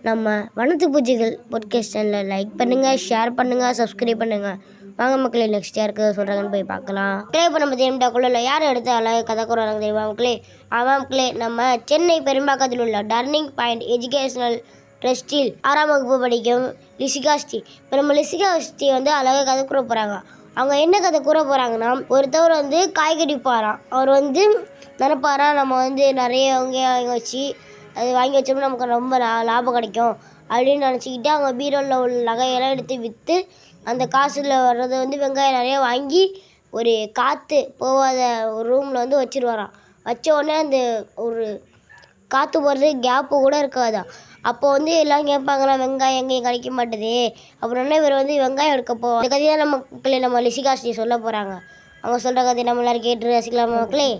நம்ம வனத்து பூச்சிகள் பாட்காஸ்ட் சேனலில் லைக் பண்ணுங்கள், ஷேர் பண்ணுங்கள், சப்ஸ்கிரைப் பண்ணுங்கள். வாங்க மக்களே, நெக்ஸ்ட் யாருக்கு சொல்கிறாங்கன்னு போய் பார்க்கலாம். இப்போ நம்ம தேம்டாக்குள்ள யார் எடுத்து அழகாக கதை கூறாங்க தெரியுமா மக்களே? ஆமாம் மக்களே, நம்ம சென்னை பெரும்பாக்கத்தில் உள்ள டர்னிங் பாயிண்ட் எஜுகேஷனல் ட்ரஸ்டில் 6ஆம் வகுப்பு படிக்கும் லிசிகா ஸ்ரீ. இப்போ நம்ம லிசிகா ஸ்ரீ வந்து அழகாக கதை கூற போகிறாங்க. அவங்க என்ன கதை கூற போகிறாங்கன்னா, ஒருத்தவர் வந்து காய்கறி பாராம். அவர் வந்து நினைப்பாரா நம்ம வந்து நிறைய வாங்கி வச்சு அது வாங்கி வச்சோம்னா நமக்கு ரொம்ப லாபம் கிடைக்கும் அப்படின்னு நினச்சிக்கிட்டு அவங்க பீரோவில் உள்ள நகையெல்லாம் எடுத்து விற்று அந்த காசில் வர்றதை வந்து வெங்காயம் நிறைய வாங்கி ஒரு காற்று போகாத ஒரு ரூமில் வந்து வச்சுருவாராம். வச்ச உடனே அந்த ஒரு காற்று போகிறது கேப்பு கூட இருக்காதான். அப்போ வந்து எல்லாம் கேட்பாங்களா, வெங்காயம் எங்கேயும் கிடைக்க மாட்டேது. அப்புறம் என்ன இவர் வந்து வெங்காயம் எடுக்க போவோம். இந்த கதையை நம்ம லிசிகா ஸ்ரீ சொல்ல போகிறாங்க. அவங்க சொல்கிற கதை நம்ம எல்லாரும் கேட்டு ரசிக்கலாமா மக்களே?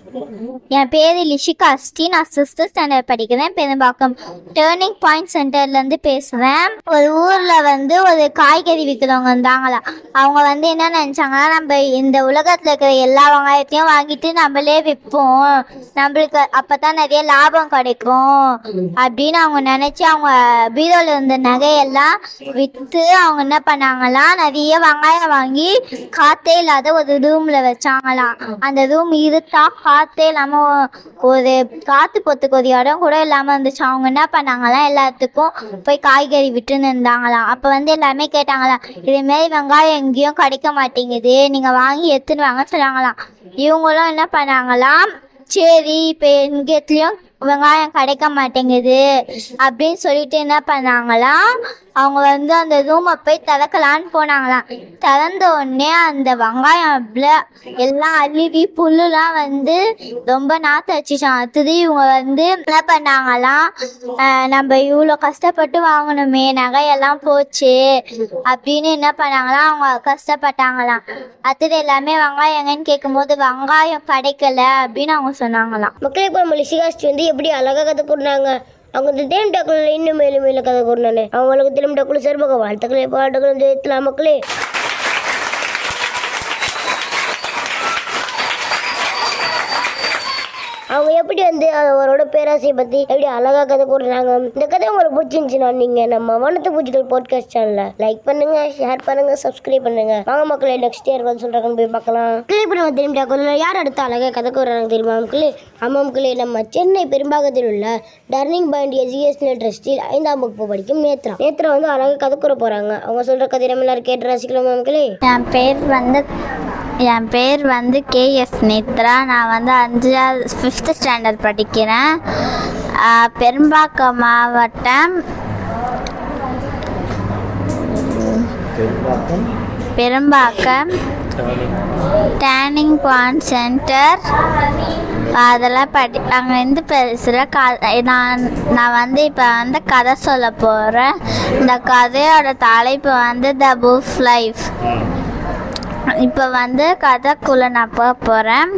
என் பேர் லிஷிகா ஸ்ரீ. நான் 6th ஸ்டாண்டர்ட் படிக்கிறேன். பெரும்பாக்கம் டேர்னிங் பாயிண்ட் சென்டர்லேருந்து பேசுகிறேன். ஒரு ஊரில் வந்து ஒரு காய்கறி விற்கிறவங்க இருந்தாங்களா. அவங்க வந்து என்ன நினச்சாங்கன்னா, நம்ம இந்த உலகத்தில் இருக்கிற எல்லா வெங்காயத்தையும் வாங்கிட்டு நம்மளே விற்போம், நம்மளுக்கு அப்போ தான் நிறைய லாபம் கிடைக்கும் அப்படின்னு அவங்க நினச்சி அவங்க பீரோவில் இருந்த நகையெல்லாம் விற்று அவங்க என்ன பண்ணாங்களாம், நிறைய வெங்காயம் வாங்கி காற்றே இல்லாத ஒரு ரூமில் வச்சாங்களாம். அந்த ரூம் இருட்டா காற்றே இல்லாமல் ஒரு காற்று பொத்துக்கு ஒரு இடம் கூட இல்லாமல் இருந்துச்சு. அவங்க என்ன பண்ணாங்களாம், எல்லாத்துக்கும் போய் காய்கறி விட்டுன்னு இருந்தாங்களாம். அப்போ வந்து எல்லாமே கேட்டாங்களாம், இதேமாரி வெங்காயம் எங்கேயும் கிடைக்க மாட்டேங்குது, நீங்கள் வாங்கி எடுத்துன்னு வாங்கன்னு சொன்னாங்களாம். இவங்களும் என்ன பண்ணாங்களாம், சரி இப்போ எங்கேயும் வெங்காயம் கிடைக்க மாட்டேங்குது அப்படின்னு சொல்லிட்டு என்ன பண்ணாங்களாம், அவங்க வந்து அந்த ரூமை போய் திறக்கலான்னு போனாங்களாம். திறந்த உடனே அந்த வெங்காயம் எல்லாம் அழுவி புல்லுலாம் வந்து ரொம்ப நாற்று வச்சுச்சான். அது இவங்க வந்து என்ன பண்ணாங்களாம், நம்ம இவ்வளோ கஷ்டப்பட்டு வாங்கணுமே, நகையெல்லாம் போச்சு அப்படின்னு என்ன பண்ணாங்களாம், அவங்க கஷ்டப்பட்டாங்களாம். அது எல்லாமே வெங்காயம் எங்கன்னு கேட்கும்போது வெங்காயம் கிடைக்கல அப்படின்னு அவங்க சொன்னாங்களாம். மக்களே, இப்போ நம்ம லிசிகா ஸ்ரீ வந்து எப்படி அழகாக கதை கூறினாங்க. அவங்க இந்த தேம்டாக்குள்ள இன்னும் மேலும் மேலும் கதை கூறினானே. அவங்களுக்கு தேம்டாக்குள்ள சிறப்பாக வாழ்த்துக்களை பாட்டுகளும் ஜெயித்தலாம் மக்களே. அவங்க எப்படி வந்து அவரோட பேராசையை பற்றி எப்படி அழகாக கதை கூறுறாங்க. இந்த கதை உங்களுக்கு பிடிச்சிருந்துச்சுன்னா நீங்கள் நம்ம வனத்து பூச்சிகள் பாட்காஸ்ட் சேனலில் லைக் பண்ணுங்கள், ஷேர் பண்ணுங்கள், சப்ஸ்கிரைப் பண்ணுங்கள். வாங்க மக்களே, நெக்ஸ்ட் இயர் வந்து சொல்கிறாங்கன்னு போய் பார்க்கலாம். இப்போ நம்ம தேம்டாக்குள்ள யார் அடுத்து அழகாக கதை கூறுறாங்க தெரியுமா மக்களே? ஆமாம் மக்களே, நம்ம சென்னை பெரும்பாக்கத்தில் உள்ள டர்னிங் பாயிண்ட் எஜுகேஷனல் ட்ரஸ்டில் 5ஆம் வகுப்பு படிக்கும் நேத்ரா வந்து அழகாக கதை கூற போகிறாங்க. அவங்க சொல்கிற கதை நம்ம எல்லாரும் கேட்டு ரசிக்கலாமா மக்களே? என் பேர் வந்து KS நேத்ரா. நான் வந்து 5th ஸ்டாண்டர்ட் படிக்கிறேன். பெரும்பாக்கம் மாவட்டம் பெரும்பாக்கம் டேர்னிங் பாயிண்ட் சென்டர் அதெல்லாம் அங்கேருந்து பேசுகிறேன். நான் வந்து இப்போ வந்து கதை சொல்ல போகிறேன். இந்த கதையோட தலைப்பு வந்து த புஃப் லைஃப். இப்போ வந்து கதைக்குள்ளே நான் போக போகிறேன்.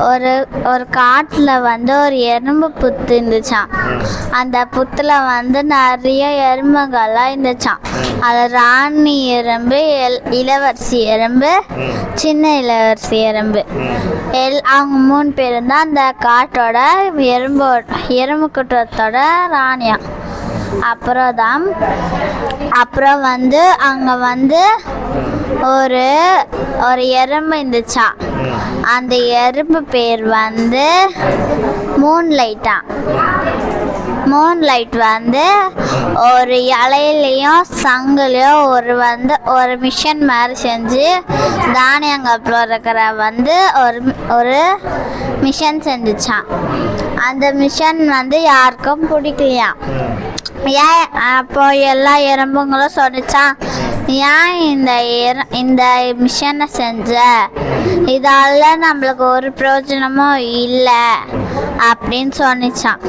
ஒரு ஒரு காட்டில் வந்து ஒரு எறும்பு புத்து இருந்துச்சான். அந்த புத்தில் வந்து நிறைய எறும்புகள்லாம் இருந்துச்சான். அது ராணி எறும்பு, இளவரசி எறும்பு, சின்ன இளவரசி எறும்பு, அவங்க 3 பேரும் தான் அந்த காட்டோட எறும்பு கூட்டத்தோட ராணியா. அப்புறம் வந்து அங்கே வந்து ஒரு எறும்பு இருந்துச்சா. அந்த எறும்பு பேர் வந்து மூன்லைட்டா. மூன்லைட் வந்து ஒரு இலையிலையும் சங்குலையும் ஒரு மிஷன் மாதிரி செஞ்சு தானியங்கப்பில் இருக்கிற வந்து ஒரு மிஷன் செஞ்சுச்சான். அந்த மிஷன் வந்து யாருக்கும் பிடிக்கலையா. ஏன் அப்போ எல்லா எறும்புங்களும் சொல்லிச்சான், ஏன் இந்த மிஷனை செஞ்ச, இதால நம்மளுக்கு ஒரு பிரயோஜனமும் இல்லை அப்படின்னு சொன்னிச்சான்.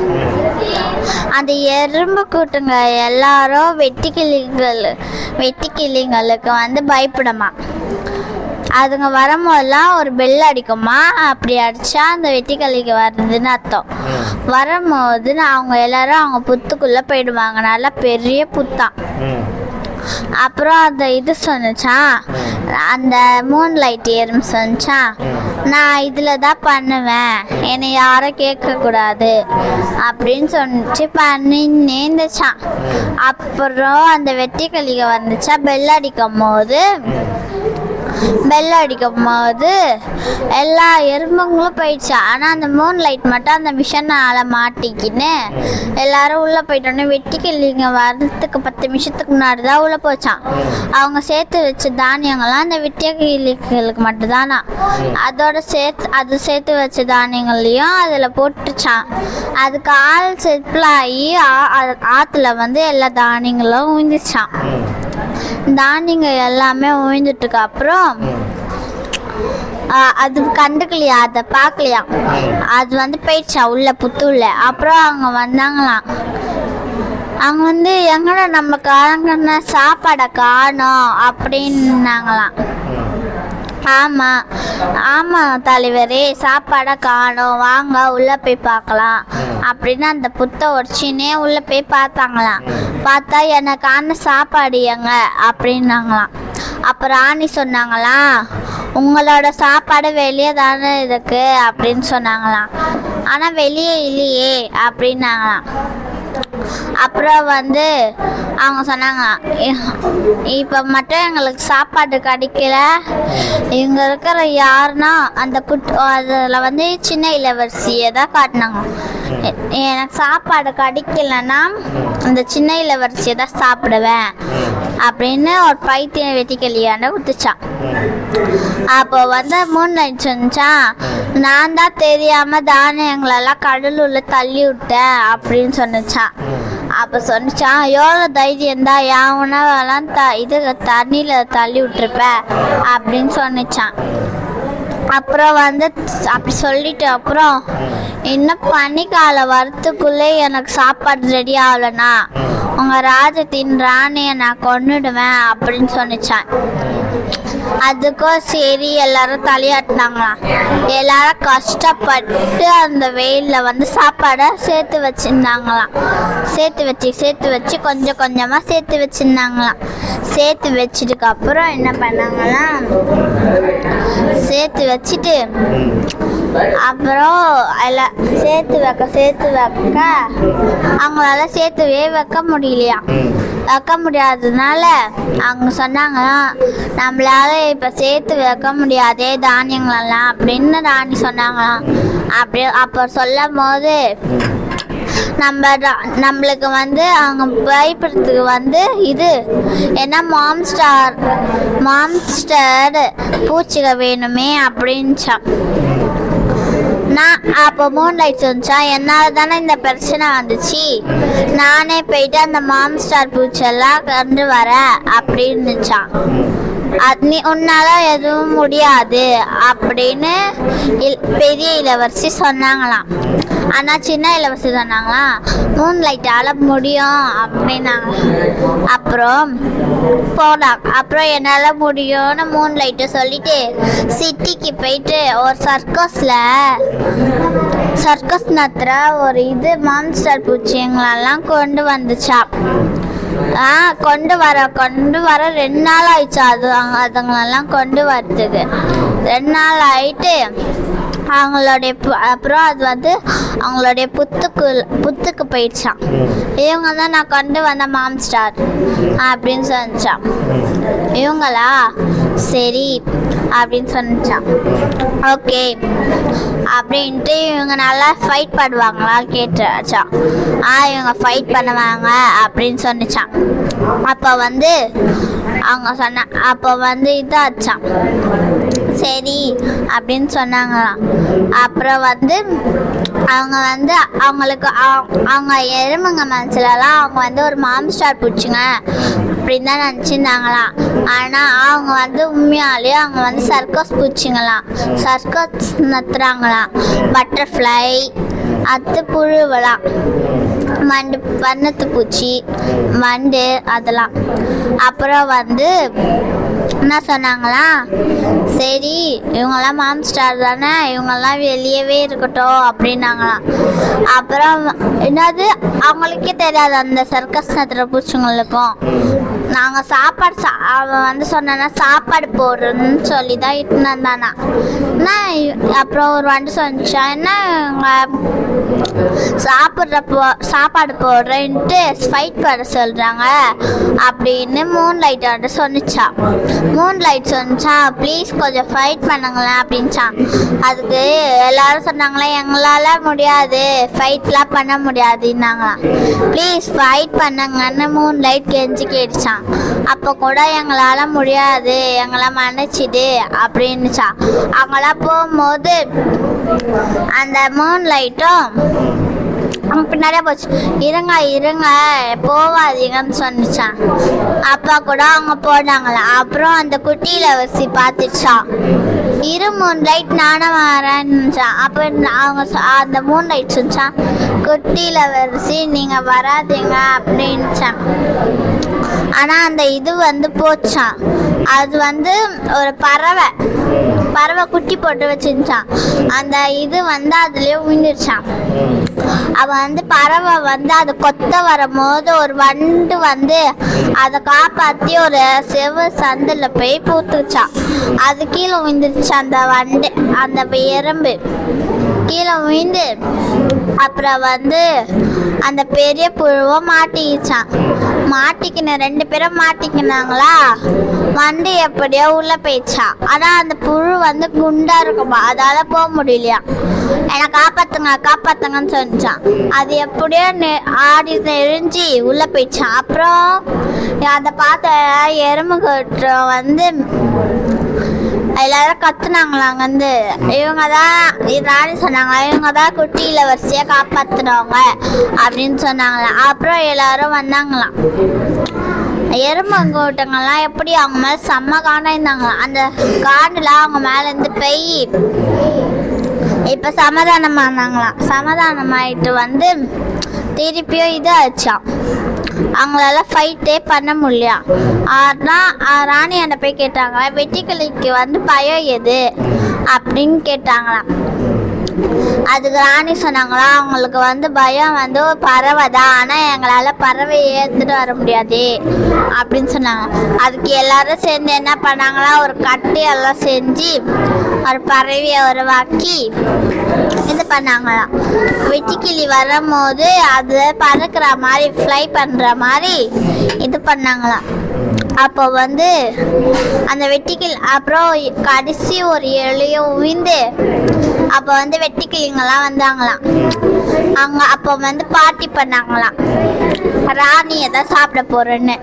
அந்த எறும்பு கூட்டுங்க எல்லாரும் வெட்டுக்கிளிங்களுக்கு வந்து பயப்படுமா. அதுங்க வரும்போதெல்லாம் ஒரு பெல் அடிக்குமா. அப்படி அடித்தா அந்த வெட்டிக்கிளிக்கு வருதுன்னு அர்த்தம். வரும்போது அவங்க எல்லாரும் அவங்க புத்துக்குள்ளே போயிடுவாங்க. நல்லா பெரிய புத்தான். அப்புறம் அந்த இது சொன்னிச்சான், அந்த மூன்லைட் எறும்பு சொன்னிச்சான், நான் இதில் தான் பண்ணுவேன், என்னை யாரும் கேட்கக்கூடாது அப்படின்னு சொன்னிச்சு. பண்ணின்னே இருந்துச்சான். அப்புறம் அந்த வெட்டிக்கிளிக வந்துச்சா. பெல் அடிக்கும் போது எல்லா எறும்புங்களும் போயிடுச்சு. ஆனால் அந்த மூன்லைட் மட்டும் அந்த மிஷனால் மாட்டிக்கின்னு எல்லாரும் உள்ளே போயிட்டோன்னே வெட்டிக்கிளிங்க வர்றதுக்கு 10 நிமிஷத்துக்கு முன்னாடி தான் உள்ளே போச்சான். அவங்க சேர்த்து வச்ச தானியங்கள்லாம் அந்த வெட்டிக்கிளிகளுக்கு மட்டும்தானா. சேர்த்து வச்ச தானியங்களையும் அதில் போட்டுச்சான். அதுக்கு ஆள் செட்டிலாகி ஆற்றுல வந்து எல்லா தானியங்களும் உயிந்துச்சான். தானியங்கள் எல்லாமே உயிந்துட்டுக்கு அப்புறம் அது கண்டுக்கலையா, அதை பார்க்கலையா. அது வந்து போயிடுச்சா உள்ள புத்துள்ள. அப்புறம் அவங்க வந்தாங்களாம். அவங்க வந்து எங்கடா நம்ம காரங்கன்னு சாப்பாடை காணோம் அப்படின்னாங்களாம். ஆமாம் தலைவரே, சாப்பாடை காணோம், வாங்க உள்ளே போய் பார்க்கலாம் அப்படின்னு அந்த புத்தை உடச்சினே உள்ளே போய் பார்த்தாங்களாம். பார்த்தா எனக்கான சாப்பாடு எங்க அப்படின்னாங்களாம். அப்போ ராணி சொன்னாங்களாம், உங்களோட சாப்பாடு வெளியே தானே இருக்கு அப்படின்னு சொன்னாங்களாம். ஆனால் வெளியே இல்லையே அப்படின்னாங்களாம். அப்புறம் வந்து அவங்க சொன்னாங்களாம், இப்போ மட்டும் எங்களுக்கு சாப்பாடு கிடைக்கல, இங்கே இருக்கிற யாருன்னா அந்த அதில் வந்து சின்ன இளவரசியை தான் காட்டினாங்க. எனக்கு சாப்பாடு கிடைக்கலன்னா அந்த சின்ன இளவரசியை தான் சாப்பிடுவேன் அப்படின்னு ஒரு பைத்தியம் வெட்டிக்கிளியாண்ட குத்துச்சான். அப்போ வந்து மூன்லைட் சொன்னிச்சான், நான் தான் தெரியாமல் தானியங்களெல்லாம் கடலுள்ள தள்ளி விட்டேன் அப்படின்னு சொன்னிச்சான். அப்போ சொன்னிச்சான், எவ்வளோ தைரியம் தான், என் உணவெல்லாம் தண்ணியில் தள்ளி விட்டுருப்ப அப்படின்னு சொன்னிச்சான். அப்புறம் வந்து அப்படி சொல்லிட்டு அப்புறம் இன்னும் பனிக்காலம் வரத்துக்குள்ளே எனக்கு சாப்பாடு ரெடி ஆகலைண்ணா உங்கள் ராஜத்தின் ராணியை நான் கொன்னுடுவேன் அப்படின்னு சொன்னிச்சான். அதுக்கும் சரி எல்லாரும் தலையாட்டினாங்களாம். எல்லாரும் கஷ்டப்பட்டு அந்த வெயிலில் வந்து சாப்பாடை சேர்த்து வச்சுருந்தாங்களாம். சேர்த்து வச்சு கொஞ்சம் கொஞ்சமாக சேர்த்து வச்சுருந்தாங்களாம். சேர்த்து வச்சதுக்கு அப்புறம் என்ன பண்ணாங்களாம், சேர்த்து வச்சுட்டு அப்புறம் எல்லாம் சேர்த்து வைக்க அவங்களால சேர்த்துவே வைக்க முடியாததுனால அவங்க சொன்னாங்களாம், நம்மளால இப்போ சேர்த்து வைக்க முடியாதே தானியங்களெல்லாம் அப்படின்னு ராணி சொன்னாங்களாம். அப்போ சொல்லும் போது நம்மளுக்கு வந்து அவங்க பயப்படுறதுக்கு வந்து இது என்ன மான்ஸ்டர் பூச்சிக வேணுமே அப்படின்ச்சான். நான் அப்போ மூன்லைட் சொன்னிச்சா, என்னால் தானே இந்த பிரச்சனை வந்துச்சு, நானே போயிட்டு அந்த மான்ஸ்டர் பூச்செல்லாம் கொண்டு வரேன் அப்படின்னுச்சான். நீ உன்னால எதுவும் முடியாது அப்படின்னு பெரிய இளவரசி சொன்னாங்களாம். ஆனால் சின்ன இளவரசி சொன்னாங்களாம் மூன் லைட்டால் முடியும் அப்படின்னாங்க. அப்புறம் போனாங்க. அப்புறம் என்னால் முடியும்னு மூன் லைட்டு சொல்லிட்டு சிட்டிக்கு போயிட்டு ஒரு சர்க்கஸ் நடத்துகிற ஒரு மான்ஸ்டர் பூச்சிங்களெல்லாம் கொண்டு வந்துச்சா. கொண்டு வர 2 நாள் ஆயிடுச்சு. அதுங்களெல்லாம் கொண்டு வரதுக்கு 2 நாள் ஆயிட்டு அப்புறம் அது அவங்களுடைய புத்துக்கு போயிடுச்சான். இவங்க தான் நான் கொண்டு வந்த மான்ஸ்டர் அப்படின்னு சொன்னான். இவங்களா சரி அப்படின்னு சொன்னான். ஓகே அப்படின்ட்டு இவங்க நல்லா ஃபைட் பண்ணுவாங்களான்னு கேட்டுச்சான். இவங்க ஃபைட் பண்ணுவாங்க அப்படின்னு சொன்னிச்சான். அப்போ இதாச்சான். சரி அப்படின்னு சொன்னாங்களாம். அப்புறம் அவங்க எறும்புங்க மனசுலலாம் அவங்க ஒரு மான்ஸ்டர் பூச்சிங்க அப்படின்னு தான் நினச்சிருந்தாங்களாம். ஆனால் அவங்க உண்மையாலே அவங்க சர்க்கஸ் பூச்சிங்களாம். சர்க்கஸ் நடத்துகிறாங்களாம். பட்டர்ஃப்ளை புழுவலாம், வண்ணத்து பூச்சி, வண்டு அதெல்லாம். அப்புறம் என்ன சொன்னாங்களா, சரி இவங்கெல்லாம் மான்ஸ்டர் தானே, இவங்கெல்லாம் வெளியவே இருக்கட்டும் அப்படின்னாங்களாம். அப்புறம் என்னது அவங்களுக்கே தெரியாது அந்த சர்க்கஸ் நடத்துகிற பூச்சிங்களுக்கும். நாங்கள் அவன் சொன்னா சாப்பாடு போடுறேன்னு சொல்லி தான் இட்டுன்னு வந்தானா. அப்புறம் ஒரு வண்டு சொன்னிச்சா, என்ன சாப்பாடு போடுறேன்ட்டு ஃபைட் பண்ண சொல்கிறாங்க அப்படின்னு மூன் லைட் சொன்னிச்சா. மூன் லைட் சொன்னிச்சா, ப்ளீஸ் கொஞ்சம் ஃபைட் பண்ணுங்களேன் அப்படின்ச்சான். அதுக்கு எல்லாரும் சொன்னாங்களே, எங்களால் முடியாது, ஃபைட்லாம் பண்ண முடியாதுன்னாங்களாம். ப்ளீஸ் ஃபைட் பண்ணுங்கன்னு மூன் லைட் கெஞ்சி கேட்டுச்சான். அப்போ கூட எங்களால் முடியாது, எங்களை மன்னிச்சிடு அப்படின்னுச்சா. அவங்களாம் போகும்போது அந்த மூன் லைட்டும் பின்னாடியே போச்சு. இருங்க போவாதீங்கன்னு சொன்னிச்சான். அப்பா கூட அவங்க போனாங்களாம். அப்புறம் அந்த குட்டியில வச்சு பார்த்துச்சான். மூன் லைட் நானும் வரேன்னுச்சான். அப்போ அந்த மூன் லைட் சொன்னான், குட்டியில வரிசை நீங்க வராதீங்க அப்படின்னுச்சான். ஆனால் அந்த போச்சான். அது ஒரு பறவை குட்டி போட்டு வச்சிருச்சான். அந்த அதுலயே உயிர்ந்துருச்சான். அவன் பறவை அது கொத்த வரும்போது ஒரு வண்டு அதை காப்பாற்றி ஒரு செவ சந்தில் போய் பூத்துச்சான். அது கீழே விழுந்துருச்சு. அந்த எறும்பு கீழே விழுந்து அப்புறம் அந்த பெரிய புழுவை மாட்டிக்கிச்சான். மாட்டிக்கின 2 பேரும் மாட்டிக்கினாங்களா, வண்டு எப்படியோ உள்ள போயிடுச்சான். ஆனால் அந்த புழு குண்டா இருக்குமா, அதால போக முடியலையா. என்னை காப்பாத்துங்கன்னு சொன்னான். அது எப்படியோ ஆடி எரிஞ்சு உள்ள போயிடுச்சான். அப்புறம் அதை பார்த்த எறும்பு எல்லாரும் கத்துனாங்களாம். இவங்க தான் ராணி சொன்னாங்களா, இவங்க தான் குட்டியில வரிசையா காப்பாத்துனவங்க அப்படின்னு சொன்னாங்களாம். அப்புறம் எல்லாரும் வந்தாங்களாம். எறும்பங்கூட்டங்கள்லாம் எப்படி அவங்க மேல செம்ம காண்டா இருந்தாங்களாம். அந்த காண்டுல அவங்க மேல இருந்து பெய் இப்ப சமாதானமானாங்களாம். சமாதானமாயிட்டு திருப்பியும் ஆச்சான். அவங்களால ஃபைட்டே பண்ண முடியல. ராணி அந்த போய் கேட்டாங்களா, வெட்டிக்கிளிக்கு பயம் எது அப்படின்னு கேட்டாங்களாம். அதுக்கு ராணி சொன்னாங்களா, அவங்களுக்கு பயம் ஒரு பறவை தான், ஆனால் எங்களால் பறவையை ஏற்றுட்டு வர முடியாது அப்படின்னு சொன்னாங்க. அதுக்கு எல்லாரும் சேர்ந்து என்ன பண்ணாங்களா, ஒரு கட்டு எல்லாம் செஞ்சு ஒரு பறவையை உருவாக்கி இது பண்ணாங்களாம். வெட்டிக்கிளி வரும்போது அது பறக்கிற மாதிரி ஃப்ளை பண்ணுற மாதிரி இது பண்ணாங்களாம். அப்போ அந்த வெட்டிக்கிளி அப்புறம் கடைசி ஒரு எலியும் உயிர்ந்து அப்போ வெட்டிக்கிளிங்கெல்லாம் வந்தாங்களாம். அவங்க அப்போ பார்ட்டி பண்ணாங்களாம். ராணி எதாவது சாப்பிட போறேன்னு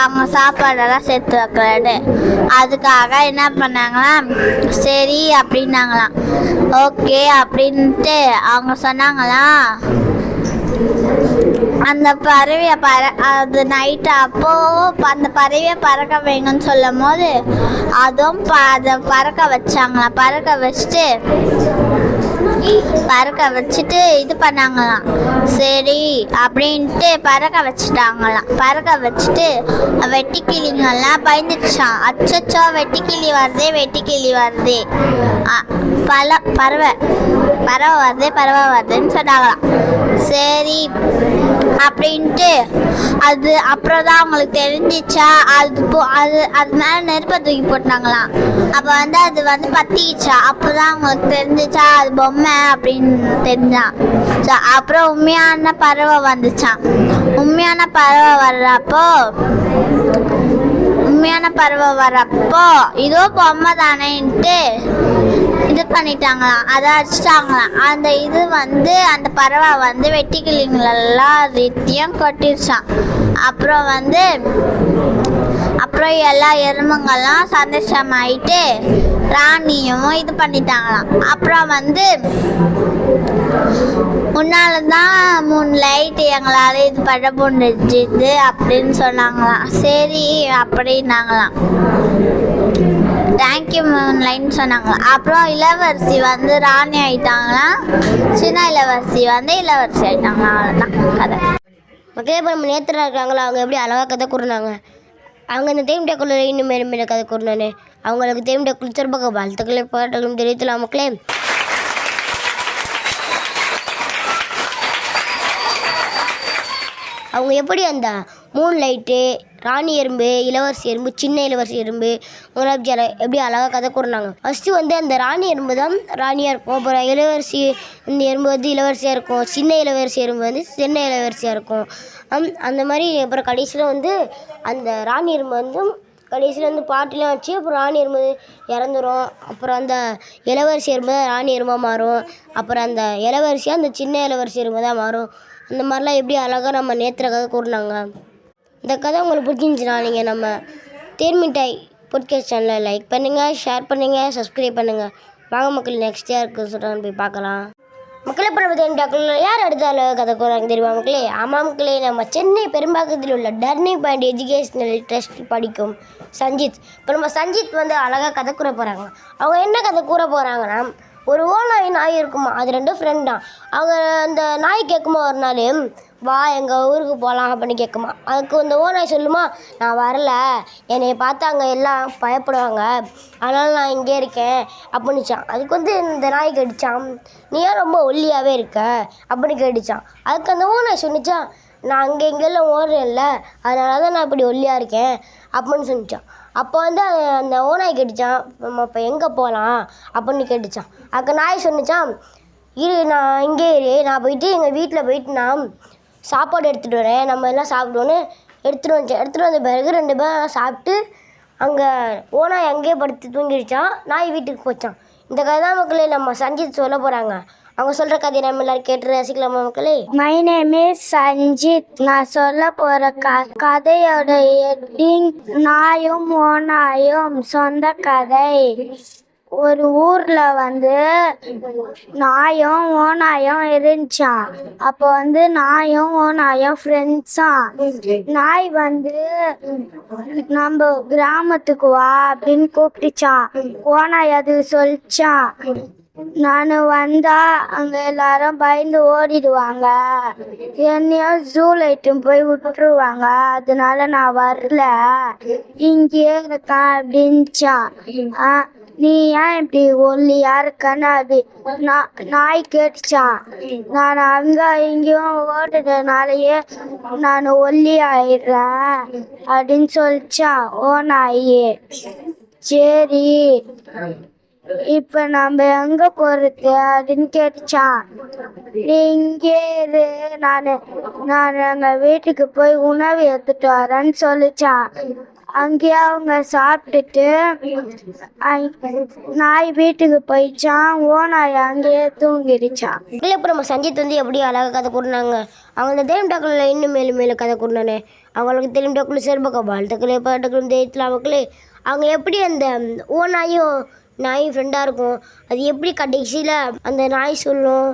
அவங்க சாப்பாடெல்லாம் சேர்த்து வைக்கலன்னு. அதுக்காக என்ன பண்ணாங்களாம், சரி அப்படின்னாங்களாம். ஓகே அப்படின்ட்டு அவங்க சொன்னாங்களாம். அந்த பறவையை அது நைட்டு அப்போ அந்த பறவையை பறக்க வைங்கன்னு சொல்லும் போது அதுவும் அதை பறக்க வச்சுட்டு இது பண்ணாங்களாம். சரி அப்படின்ட்டு பறக்க வச்சுட்டு வெட்டிக்கிளிங்கெல்லாம் பயந்துடுச்சான். அச்சச்சோ வெட்டுக்கிளி வருதே பறவை வருதுன்னு சொன்னாங்களாம். சரி அப்படின்ட்டு அப்புறம் தான் அவங்களுக்கு தெரிஞ்சிச்சா அது மேலே நெருப்பை தூக்கி போட்டாங்களாம். அப்போ அது பத்திக்கிச்சா. அப்போதான் அவங்களுக்கு தெரிஞ்சிச்சா அது பொம்மை அப்படின்னு தெரிஞ்சான். அப்புறம் உண்மையான பறவை வந்துச்சான். உண்மையான பறவை வரப்போ இதோ பொம்மை தானேன்ட்டு இது பண்ணிட்டாங்களாம். அதை அடிச்சிட்டாங்களாம். அந்த அந்த பறவை வெட்டிக்கிளிங்களெல்லாம் ரித்தியம் கொட்டிருச்சான். அப்புறம் எல்லா எறும்புங்கள்லாம் சந்தோஷமாயிட்டு ராணியும் இது பண்ணிட்டாங்களாம். அப்புறம் உன்னாலதான் 3 லைட் எங்களால் இது பண்ண முடிஞ்சுது அப்படின்னு சொன்னாங்களாம். சரி அப்படின்னாங்களாம். தேங்க்யூ மூன்லைன்னு சொன்னாங்களாம். அப்புறம் இளவரசி ராணி ஆயிட்டாங்களாம். சின்ன இளவரசி இளவரசி ஆயிட்டாங்களாம். அவ்வளோதான் கதை. மக்களே இப்போ நம்ம நேத்திரா இருக்காங்களா, அவங்க எப்படி அழகாக கதை கூறினாங்க. அவங்க இந்த தேம் டேக்குள்ள இன்னும் மேலே கதை கூறினானே அவங்களுக்கு தேம் டேக்குள் சிறப்பாக வாழ்த்துக்களை பாட்டுகளும் தெரிவித்தலாம் மக்களே. அவங்க எப்படி அந்த 3 லைட்டு, ராணி எறும்பு, இளவரசி எறும்பு, சின்ன இளவரசி எறும்பு, முகராஜால எப்படி அழகாக கதை கூறினாங்க. ஃபஸ்ட்டு அந்த ராணி எறும்பு தான் ராணியாக இருக்கும். அப்புறம் இளவரசி இந்த எறும்பு இளவரசியாக இருக்கும். சின்ன இளவரசி எறும்பு சின்ன இளவரசியாக இருக்கும். அந்த மாதிரி அப்புறம் கடைசியில் அந்த ராணி எறும்பு கடைசியில் பாட்டிலாம் வச்சு அப்புறம் ராணி எறும்பு இறந்துடும். அப்புறம் அந்த இளவரசி எறும்பு தான் ராணி எறும்பாக மாறும். அப்புறம் அந்த இளவரசியாக அந்த சின்ன இளவரசி எறும்பு தான் மாறும். அந்த மாதிரிலாம் எப்படி அழகாக நம்ம நேத்திர கதை கூறினாங்க. இந்த கதை உங்களுக்கு பிடிச்சிருந்துச்சுன்னா நீங்கள் நம்ம தேன்மிட்டாய் பாட்காஸ்ட் சேனலை லைக் பண்ணுங்கள், ஷேர் பண்ணுங்கள், சப்ஸ்கிரைப் பண்ணுங்கள். வாங்க மக்கள் நெக்ஸ்ட் இயருக்கு சொல்கிறான்னு போய் பார்க்கலாம். மக்களே இப்போ தேன்மிட்டாக்குள்ள யார் அடுத்தால கதை கூறாங்க தெரியுமா மக்களே? ஆமாம் மக்களே, நம்ம சென்னை பெரும்பாக்கத்தில் உள்ள டர்னிங் பாயிண்ட் எஜுகேஷ்னல் ட்ரஸ்ட் படிக்கும் சஞ்சித். இப்போ நம்ம சஞ்சித் அழகாக கதை கூற போகிறாங்க. அவங்க என்ன கதை கூற போகிறாங்கன்னா, ஒரு ஓநாய் நாய் இருக்குமா, அது 2 ஃப்ரெண்ட் தான். அவங்க அந்த நாய் கேட்குமா ஒரு நாள், வா எங்கள் ஊருக்கு போகலாம் அப்படின்னு கேட்குமா. அதுக்கு அந்த ஓநாய் சொல்லுமா, நான் வரல, என்னை பார்த்தாங்க எல்லாம் பயப்படுவாங்க, அதனால் நான் இங்கே இருக்கேன் அப்படின்னுச்சான். அதுக்கு இந்த நாய் கேட்டுச்சான், நீ ஏன் ரொம்ப ஒல்லியாகவே இருக்க அப்படின்னு கேட்டுச்சான். அதுக்கு அந்த ஓநாய் சொன்னிச்சான், நான் அங்கே இங்கெல்லாம் ஓடுறேன்ல, அதனால தான் நான் இப்படி ஒல்லியாக இருக்கேன் அப்படின்னு சொன்னிச்சான். அப்போ அந்த ஓநாய் கேட்டுச்சான், நம்ம இப்போ எங்கே போகலாம் அப்படின்னு கேட்டுச்சான். அதுக்கு நாய் சொன்னிச்சான், நான் இங்கே நான் போயிட்டு எங்கள் வீட்டில் போயிட்டு நான் சாப்பாடு எடுத்துகிட்டு வரேன், நம்ம எல்லாம் சாப்பிடுவோன்னு எடுத்துகிட்டு வந்த பிறகு 2 பேரும் சாப்பிட்டு அங்கே ஓநாய் அங்கேயே படுத்து தூங்கிடுச்சான். நாய் வீட்டுக்கு போச்சான். இந்த கதை தான் மக்களே நம்ம சஞ்சித் சொல்ல போகிறாங்க. அவங்க சொல்கிற கதையை நம்ம எல்லாரும் கேட்டு ரசிக்கலாமா மக்களே? My name is Sanjith. நான் சொல்ல போகிற கதையோட ஹெட்டிங் நாயும் ஓநாயும் சொந்த கதை. ஒரு ஊரில் நாயும் ஓநாயும் இருந்துச்சான். அப்போ நாயும் ஓநாயும் ஃப்ரெண்ட்ஸாம். நாய் நம்ம கிராமத்துக்கு வா அப்படின்னு கூப்பிட்டுச்சான். ஓநாய் அது சொல்லிச்சான், நான் வந்தா அங்கே எல்லாரும் பயந்து ஓடிடுவாங்க, என்னையும் ஜூல இட்டுன்னு போய் விட்டுருவாங்க, அதனால நான் வரல, இங்கேயே இருக்கேன் அப்படின்ச்சான். நீ ஏன் இப்படி ஒல்லியா இருக்கன்னு அது நாய் கேட்டுச்சான். நான் அங்கே இங்கேயும் ஓடுறதுனாலயே நான் ஒல்லி ஆயிடுறேன் அப்படின்னு சொல்லிச்சான் ஓநாயே. சரி இப்போ நம்ம எங்கே போகிறது அப்படின்னு கேட்டுச்சான். நீ இங்கே இரு, நான் எங்கள் வீட்டுக்கு போய் உணவு எடுத்துட்டு வரேன்னு சொல்லிச்சான். அங்கேயே அவங்க சாப்பிட்டுட்டு நாய் வீட்டுக்கு போயிடுச்சான். ஓநாய் அங்கேயே தூங்கிடுச்சான். இல்லை இப்போ நம்ம சஞ்சித் எப்படி அழகாக கதை கூறினாங்க. அவங்க இந்த தேம் டாக்குள்ள இன்னும் மேலும் கதை கூறினானே அவங்களுக்கு தேம் டாக்குள்ள சிறப்பாக வாழ்த்துக்களை பாட்டுகளும் தெரிவிக்கலாம் மக்களே. அவங்க எப்படி அந்த ஓநாயும் நாயும் ஃப்ரெண்டாக இருக்கும். அது எப்படி கடைசியில் அந்த நாய் சொல்லும்,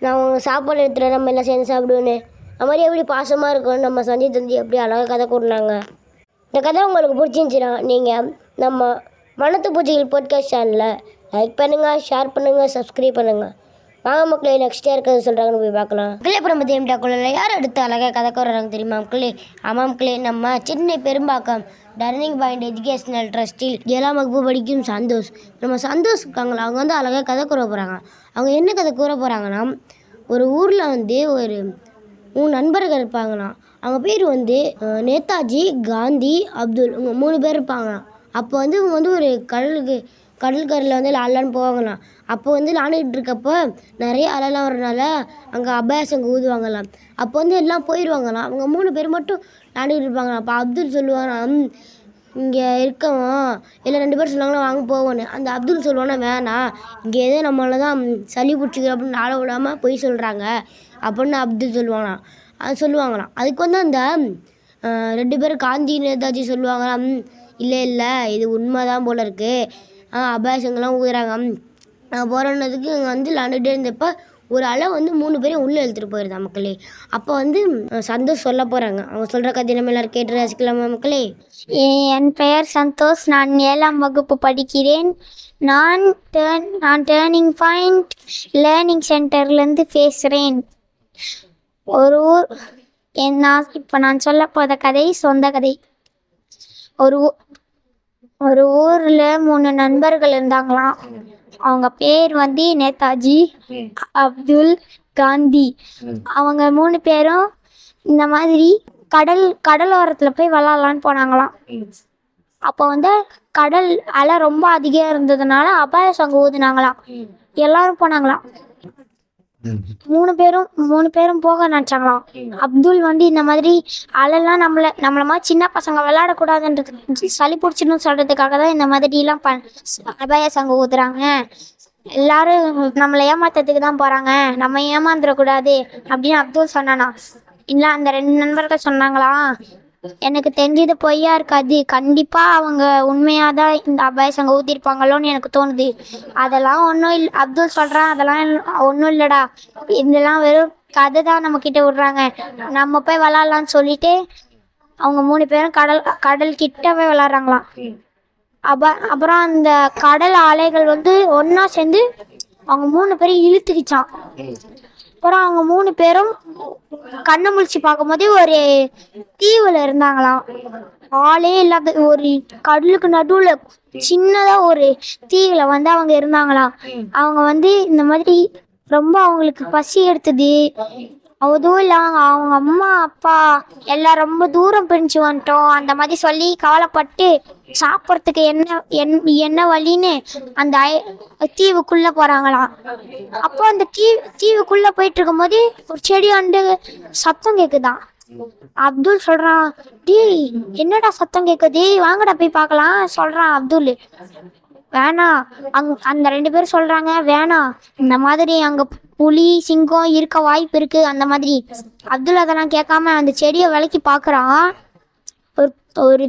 நான் அவங்க சாப்பாடு எடுத்துகிட்டு நம்ம எல்லாம் சேர்ந்து சாப்பிடுவேன்னு. அது மாதிரி எப்படி பாசமாக இருக்கணும் நம்ம சஞ்சய் தந்தி எப்படி அழகாக கதை கூறினாங்க. இந்த கதை உங்களுக்கு பிடிச்சிருந்துச்சின்னா நீங்கள் நம்ம மனத்து பூச்சிகள் பாட்காஸ்ட் சேனலை லைக் பண்ணுங்கள், ஷேர் பண்ணுங்கள், சப்ஸ்கிரைப் பண்ணுங்கள். வாங்க மக்களே, நெக்ஸ்ட் இயர் கதை சொல்கிறாங்கன்னு போய் பார்க்கலாம். மக்களே, அப்புறம் நம்ம தேம்டாக்குள்ள யார் எடுத்து அழகாக கதை கூறுறாங்க தெரியுமா மக்களே? ஆமாம் மக்களே, நம்ம Chennai Perumbakkam turning point educational ட்ரஸ்டில் 7ஆம் வகுப்பு படிக்கும் சந்தோஷ். நம்ம சந்தோஷ் இருக்காங்களா, அவங்க வந்து அழகாக கதை கூற போகிறாங்க. அவங்க என்ன கதை கூற போகிறாங்கன்னா, ஒரு ஊரில் வந்து ஒரு 3 நண்பர்கள் இருப்பாங்களாம். அவங்க பேர் வந்து நேதாஜி, காந்தி, அப்துல். இவங்க 3 பேர் இருப்பாங்களாம். அப்போ வந்து இவங்க வந்து ஒரு கடற்கரையில் வந்து விளாட்லான்னு போவாங்களாம். அப்போ வந்து விளாண்டுக்கிட்டு இருக்கப்போ நிறைய அலைலாம் வரனால அங்கே அபாயாசங்க ஊதுவாங்களாம். அப்போ வந்து எல்லாம் போயிடுவாங்களாம். அவங்க 3 பேர் மட்டும் விளாண்டுக்கிட்டு இருப்பாங்களாம். அப்போ அப்துல் சொல்லுவாராம், இங்கே இருக்கவன் இல்லை 2 பேர் சொல்லுவாங்களா வாங்க போவோன்னு. அந்த அப்துல் சொல்லுவானா, வேணாம், இங்கே எதோ நம்மள தான் சளி பிடிச்சிக்கிறோம் அப்படின்னு ஆள விடாமல் பொய் சொல்கிறாங்க அப்படின்னு அப்துல் சொல்லுவாங்களாம். அதுக்கு வந்து அந்த 2 பேர் காந்தி, நேதாஜி சொல்லுவாங்களாம், இல்லை இது உண்மை தான் போல இருக்குது, அபாயசங்கள்லாம் ஊதுறாங்க. போகிறதுக்கு இங்கே வந்து விளாண்டுகிட்டே இருந்தப்போ ஒரு அலை வந்து 3 பேரையும் உள்ளே இழுத்துட்டு போயிருந்தா மக்களே. அப்போ வந்து சந்தோஷ் சொல்ல போகிறாங்க. அவங்க சொல்கிற கதை நம்ம எல்லோரும் கேட்டு ரசிக்கலாமா மக்களே? என் பெயர் சந்தோஷ். நான் 7ஆம் வகுப்பு படிக்கிறேன். நான் டேர்னிங் பாயிண்ட் லேர்னிங் சென்டர்லேருந்து பேசுகிறேன். ஒரு ஊர் நான் சொல்ல போகிற கதை சொந்த கதை. ஒரு ஊரில் 3 நண்பர்கள் இருந்தாங்களாம். அவங்க பேர் வந்து நேதாஜி, அப்துல், காந்தி. அவங்க 3 பேரும் இந்த மாதிரி கடலோரத்தில் போய் விளாட்லான்னு போனாங்களாம். அப்போ வந்து கடல் அலை ரொம்ப அதிகம் இருந்ததுனால அபாயசங்க ஊதுனாங்களாம். எல்லாரும் போனாங்களாம். 3 பேரும் போக நினச்சாங்களாம். அப்துல் வந்து இந்த மாதிரி அலைலாம் நம்மள மாதிரி சின்ன பசங்க விளையாடக்கூடாதுன்றது, சளி பிடிச்சிடணும் சொல்கிறதுக்காக தான் இந்த மாதிரிலாம் அபாயசங்க ஊதுறாங்க. எல்லாரும் நம்மளை ஏமாத்துறதுக்கு தான் போகிறாங்க, நம்ம ஏமாந்துடக்கூடாது அப்படின்னு அப்துல் சொன்னானா. இல்லை, அந்த 2 நண்பர்கள் சொன்னாங்களாம், எனக்கு தெரிஞ்சது பொய்யா இருக்காது, கண்டிப்பாக அவங்க உண்மையாக தான் இந்த அபாயசங்க ஊற்றிருப்பாங்களோன்னு எனக்கு தோணுது. அதெல்லாம் ஒன்றும் இல்லை. அப்துல் சொல்கிறான், அதெல்லாம் ஒன்றும் இல்லைடா, இதெல்லாம் வெறும் கதை தான் நம்மக்கிட்ட விடுறாங்க, நம்ம போய் விளாட்லான்னு சொல்லிட்டு அவங்க 3 பேரும் கடல் கிட்ட போய் விளாட்றாங்களாம். அப்புறம் அந்த கடல் அலைகள் வந்து ஒன்றா சேர்ந்து அவங்க 3 பேரும் இழுத்துக்கிச்சான். அப்புறம் அவங்க 3 பேரும் கண்ணை முழிச்சு பார்க்கும்போது ஒரு தீவில் இருந்தாங்களாம். ஆளே இல்லாத ஒரு கடலுக்கு நடுவில் சின்னதாக ஒரு தீவில் வந்து அவங்க இருந்தாங்களாம். அவங்க வந்து இந்த மாதிரி ரொம்ப அவங்களுக்கு பசி எடுத்தது. அதுவும் இல்லாமல் அவங்க அம்மா அப்பா எல்லாம் ரொம்ப தூரம் பிரிஞ்சு வந்துட்டோம் அந்த மாதிரி சொல்லி கவலைப்பட்டு சாப்பிட்றதுக்கு என்ன வழின்னு அந்த தீவுக்குள்ளே போகிறாங்களாம். அப்போ அந்த தீவுக்குள்ளே போயிட்டு இருக்கும்போது ஒரு செடியாண்டு சத்தம் கேட்குதான். அப்துல் சொல்கிறான், டேய் என்னடா சத்தம் கேட்குது, வாங்கடா போய் பார்க்கலாம் சொல்கிறான் அப்துல். வேணாம், அந்த 2 பேரும் சொல்கிறாங்க, வேணாம், இந்த மாதிரி அங்கே புலி சிங்கம் இருக்க வாய்ப்பு இருக்குது அந்த மாதிரி. அப்துல் அதெல்லாம் கேட்காம அந்த செடியை விலைக்கு பார்க்குறான். ஒரு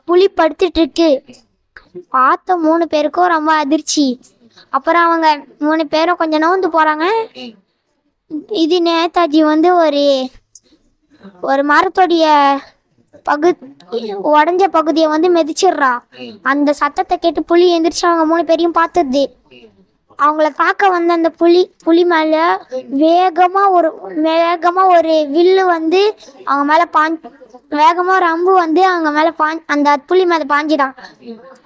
புலி படுத்துட்டு இருக்கு. பார்த்த 3 பேருக்கும் ரொம்ப அதிர்ச்சி. அப்புறம் அவங்க 3 பேரும் கொஞ்சம் நவுந்து போகிறாங்க. இது நேதாஜி வந்து ஒரு மரத்தோடைய உடஞ்ச பகுதியை வந்து மிதிச்சிடுறா. அந்த சத்தத்தை கேட்டு புலி எந்திரிச்சு அவங்க 3 பேரையும் பார்த்துது. அவங்கள பார்க்க வந்த அந்த புலி மேல வேகமா ஒரு வில்லு வந்து அவங்க மேல வேகமா ஒரு அம்பு வந்து அவங்க மேல அந்த புலி மேல பாஞ்சிடான்.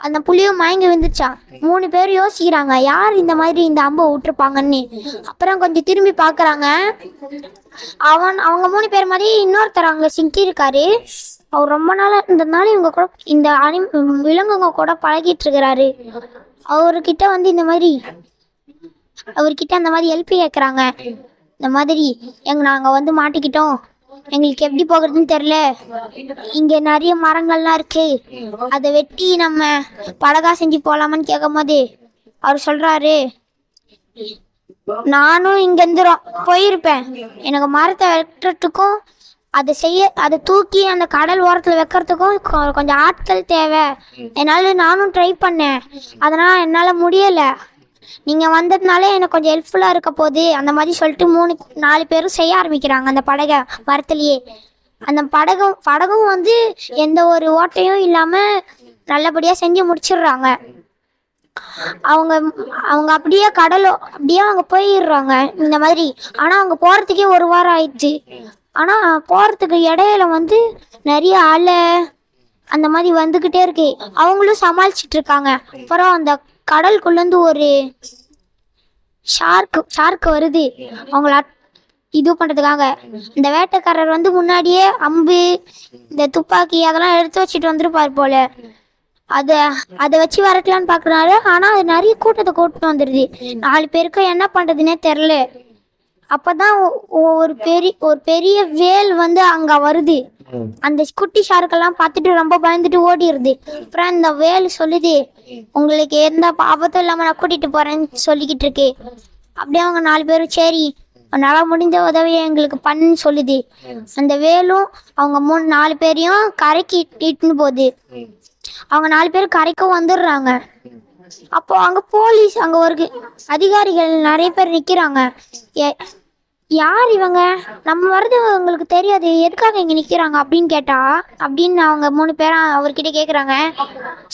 அந்த புலியும் மயங்கி விழுந்துச்சான். 3 பேர் யோசிக்கிறாங்க, யார் இந்த மாதிரி இந்த அம்பை விட்டுருப்பாங்கன்னு. அப்புறம் கொஞ்சம் திரும்பி பாக்குறாங்க. அவங்க 3 பேர் மாதிரி இன்னொருத்தர் அங்க சிக்கி இருக்காரு. அவர் ரொம்ப நாளா இருந்ததுனால இவங்க கூட இந்த விலங்குங்க கூட பழகிட்டு இருக்கிறாரு. அவர்கிட்ட வந்து அவர்கிட்ட அந்த மாதிரி ஹெல்ப் கேட்குறாங்க. இந்த மாதிரி நாங்கள் வந்து மாட்டிக்கிட்டோம், எங்களுக்கு எப்படி போகிறதுன்னு தெரில, இங்கே நிறைய மரங்கள்லாம் இருக்கு, அதை வெட்டி நம்ம பலகா செஞ்சு போகலாமான்னு கேட்கும் போது அவர் சொல்கிறாரு, நானும் இங்கேருந்து போயிருப்பேன், எனக்கு மரத்தை வெட்டுறதுக்கும் அதை தூக்கி அந்த கடல் ஓரத்தில் வைக்கிறதுக்கும் கொஞ்சம் ஆட்கள் தேவை. நானும் ட்ரை பண்ணேன், அதனால் என்னால் முடியலை. நீங்கள் வந்ததுனால எனக்கு கொஞ்சம் ஹெல்ப்ஃபுல்லாக இருக்க போகுது அந்த மாதிரி சொல்லிட்டு 4 பேரும் செய்ய ஆரம்பிக்கிறாங்க அந்த படகை மரத்துலேயே. அந்த படகும் வந்து எந்த ஒரு ஓட்டையும் இல்லாமல் நல்லபடியாக செஞ்சு முடிச்சிடுறாங்க. அவங்க அவங்க அப்படியே அப்படியே அவங்க போயிடுறாங்க இந்த மாதிரி. ஆனால் அவங்க போகிறதுக்கே 1 வாரம் ஆயிடுச்சு. ஆனால் போகிறதுக்கு இடையில வந்து நிறைய அலை அந்த மாதிரி வந்துக்கிட்டே இருக்கு. அவங்களும் சமாளிச்சிட்டு இருக்காங்க. அப்புறம் அந்த கடலுக்குள்ளேருந்து ஒரு ஷார்க்கு வருது அவங்கள இது பண்ணுறதுக்காக. இந்த வேட்டைக்காரர் வந்து முன்னாடியே அம்பு இந்த துப்பாக்கி அதெல்லாம் எடுத்து வச்சுட்டு வந்துருப்பார் போல. அதை வச்சு வரக்கலான்னு பார்க்குறாரு. ஆனால் அது நிறைய கூட்டத்தை கூட்டிட்டு வந்துடுது. 4 பேருக்கு என்ன பண்ணுறதுன்னே தெரில. அப்போ தான் ஒரு பெரிய வேல் வந்து அங்கே வருது. அந்த குட்டி ஷார்க்கெல்லாம் பார்த்துட்டு ரொம்ப பயந்துட்டு ஓடிடுது. அப்புறம் அந்த வேல் சொல்லுது, உங்களுக்கு எந்த ஆபத்தும் இல்லாமல் நான் கூட்டிகிட்டு போகிறேன்னு சொல்லிக்கிட்டு இருக்கு. அப்படியே அவங்க 4 பேரும் சரி உன்னால் முடிஞ்ச உதவியை எங்களுக்கு பண்ணுன்னு சொல்லுது. அந்த வேலும் அவங்க 4 பேரையும் கரைக்கு இட்டுன்னு போகுது. அவங்க 4 பேரும் கரைக்கும் வந்துடுறாங்க. அப்போ அங்கே போலீஸ் அங்கே ஒரு அதிகாரிகள் நிறைய பேர் நிற்கிறாங்க. யார் இவங்க, நம்ம வர்றது உங்களுக்கு தெரியாது, எதுக்காக இங்கே நிற்கிறாங்க அப்படின்னு அவங்க 3 பேரும் அவர்கிட்ட கேட்குறாங்க.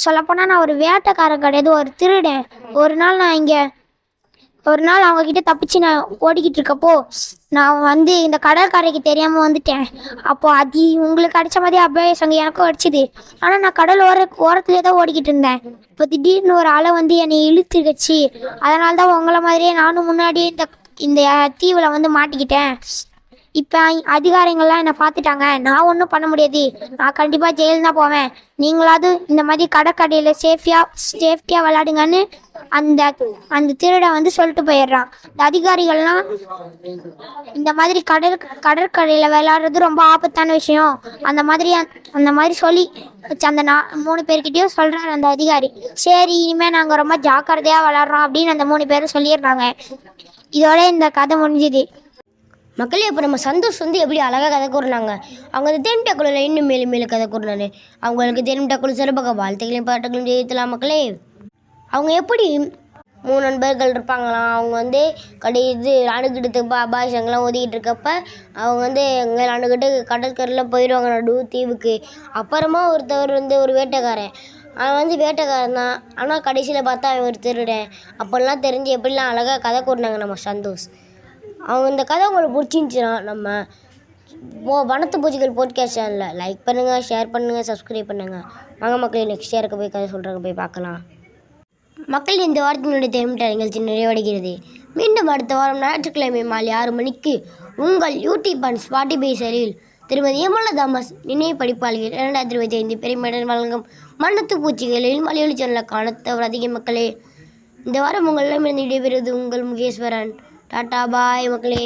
சொல்லப்போனால் நான் ஒரு வேட்டைக்காரன் கிடையாது, ஒரு திருடன். ஒரு நாள் அவங்கக்கிட்ட தப்பிச்சு நான் ஓடிக்கிட்டு இருக்கப்போ நான் வந்து இந்த கடற்கரைக்கு தெரியாமல் வந்துட்டேன். அப்போது அது உங்களுக்கு அடித்த மாதிரி அபாயசங்க எனக்கும் அடிச்சுது. ஆனால் நான் கடல் ஓரத்துலேயே தான் ஓடிக்கிட்டு இருந்தேன். இப்போ திடீர்னு ஒரு அலை வந்து என்னை இழுத்துருச்சு. அதனால தான் உங்களை மாதிரியே நானும் முன்னாடியே இந்த தீவில் வந்து மாட்டிக்கிட்டேன். இப்போ அதிகாரிகள்லாம் என்னை பார்த்துட்டாங்க. நான் ஒன்றும் பண்ண முடியாது. நான் கண்டிப்பாக ஜெயில் தான் போவேன். நீங்களாவது இந்த மாதிரி கடற்கரையில் சேஃப்டியாக விளையாடுங்கன்னு அந்த திருடன் வந்து சொல்லிட்டு போயிடுறான். இந்த அதிகாரிகள்லாம் இந்த மாதிரி கடற்கரையில் விளையாடுறது ரொம்ப ஆபத்தான விஷயம் அந்த மாதிரி சொல்லி அந்த 3 பேர்கிட்டையும் சொல்கிறார் அந்த அதிகாரி. சரி இனிமேல் நாங்கள் ரொம்ப ஜாக்கிரதையாக விளையாடுறோம் அப்படின்னு அந்த 3 பேரும் சொல்லிடுறாங்க. இதோட இந்த கதை முடிஞ்சுது. மக்களே, இப்போ நம்ம சந்தோஷ் வந்து எப்படி அழகாக கதை கூறினாங்க. அவங்க அந்த தேன்மிட்டாக்குள்ள இன்னும் மேலும் கதை கூறினாரு. அவங்களுக்கு தேன்மிட்டாக்குள்ள சிறப்பாக வாழ்த்துக்களையும் பாட்டுகளையும் ஜெயித்தலாம். மக்களே, அவங்க எப்படி 3 நண்பர்கள் இருப்பாங்களாம். அவங்க வந்து அணுகிட்டு பாய்ஸங்கெல்லாம் ஒதுக்கிட்டு இருக்கப்ப அவங்க வந்து எங்கே அணுகிட்டு கடற்கரையில் போயிடுவாங்க நடு தீவுக்கு. அப்புறமா ஒருத்தவர் வந்து ஒரு வேட்டைக்காரன். அவன் வந்து வேட்டைக்காரன் தான், ஆனால் கடைசியில் பார்த்தா அவன் ஒரு திருடன். அப்போல்லாம் தெரிஞ்சு எப்படிலாம் அழகாக கதை கூறினாங்க நம்ம சந்தோஷ். அவங்க இந்த கதை உங்களுக்கு பிடிச்சிருந்துச்சுன்னா நம்ம வனத்து பூச்சிகள் பாட்காஸ்ட் சேனலில் லைக் பண்ணுங்கள், ஷேர் பண்ணுங்கள், சப்ஸ்கிரைப் பண்ணுங்கள். வாங்க மக்களே, நெக்ஸ்ட் இயருக்கு போய் கதை சொல்கிறாங்க, போய் பார்க்கலாம். மக்கள், இந்த வாரத்தினுடைய தேன்மிட்டாய் நிகழ்ச்சி நிறைவடைகிறது. மீண்டும் அடுத்த வாரம் ஞாயிற்றுக்கிழமை மாலை 6 மணிக்கு உங்கள் யூடியூப் அண்ட் ஸ்பாட்டிஃபை செயலில் திருமதி எம்எல்ஏ தாமஸ் நினைவு படிப்பாளிகள் 2025 பெருமையுடன் வழங்கும் வண்ணத்து பூச்சிகளில் மலையொலி சேனலில் காண தவிர அதிக. மக்களே, இந்த வாரம் உங்களிடமிருந்து விடைபெறுவது உங்கள் முகேஸ்வரன். டாட்டா பாய் மக்களே.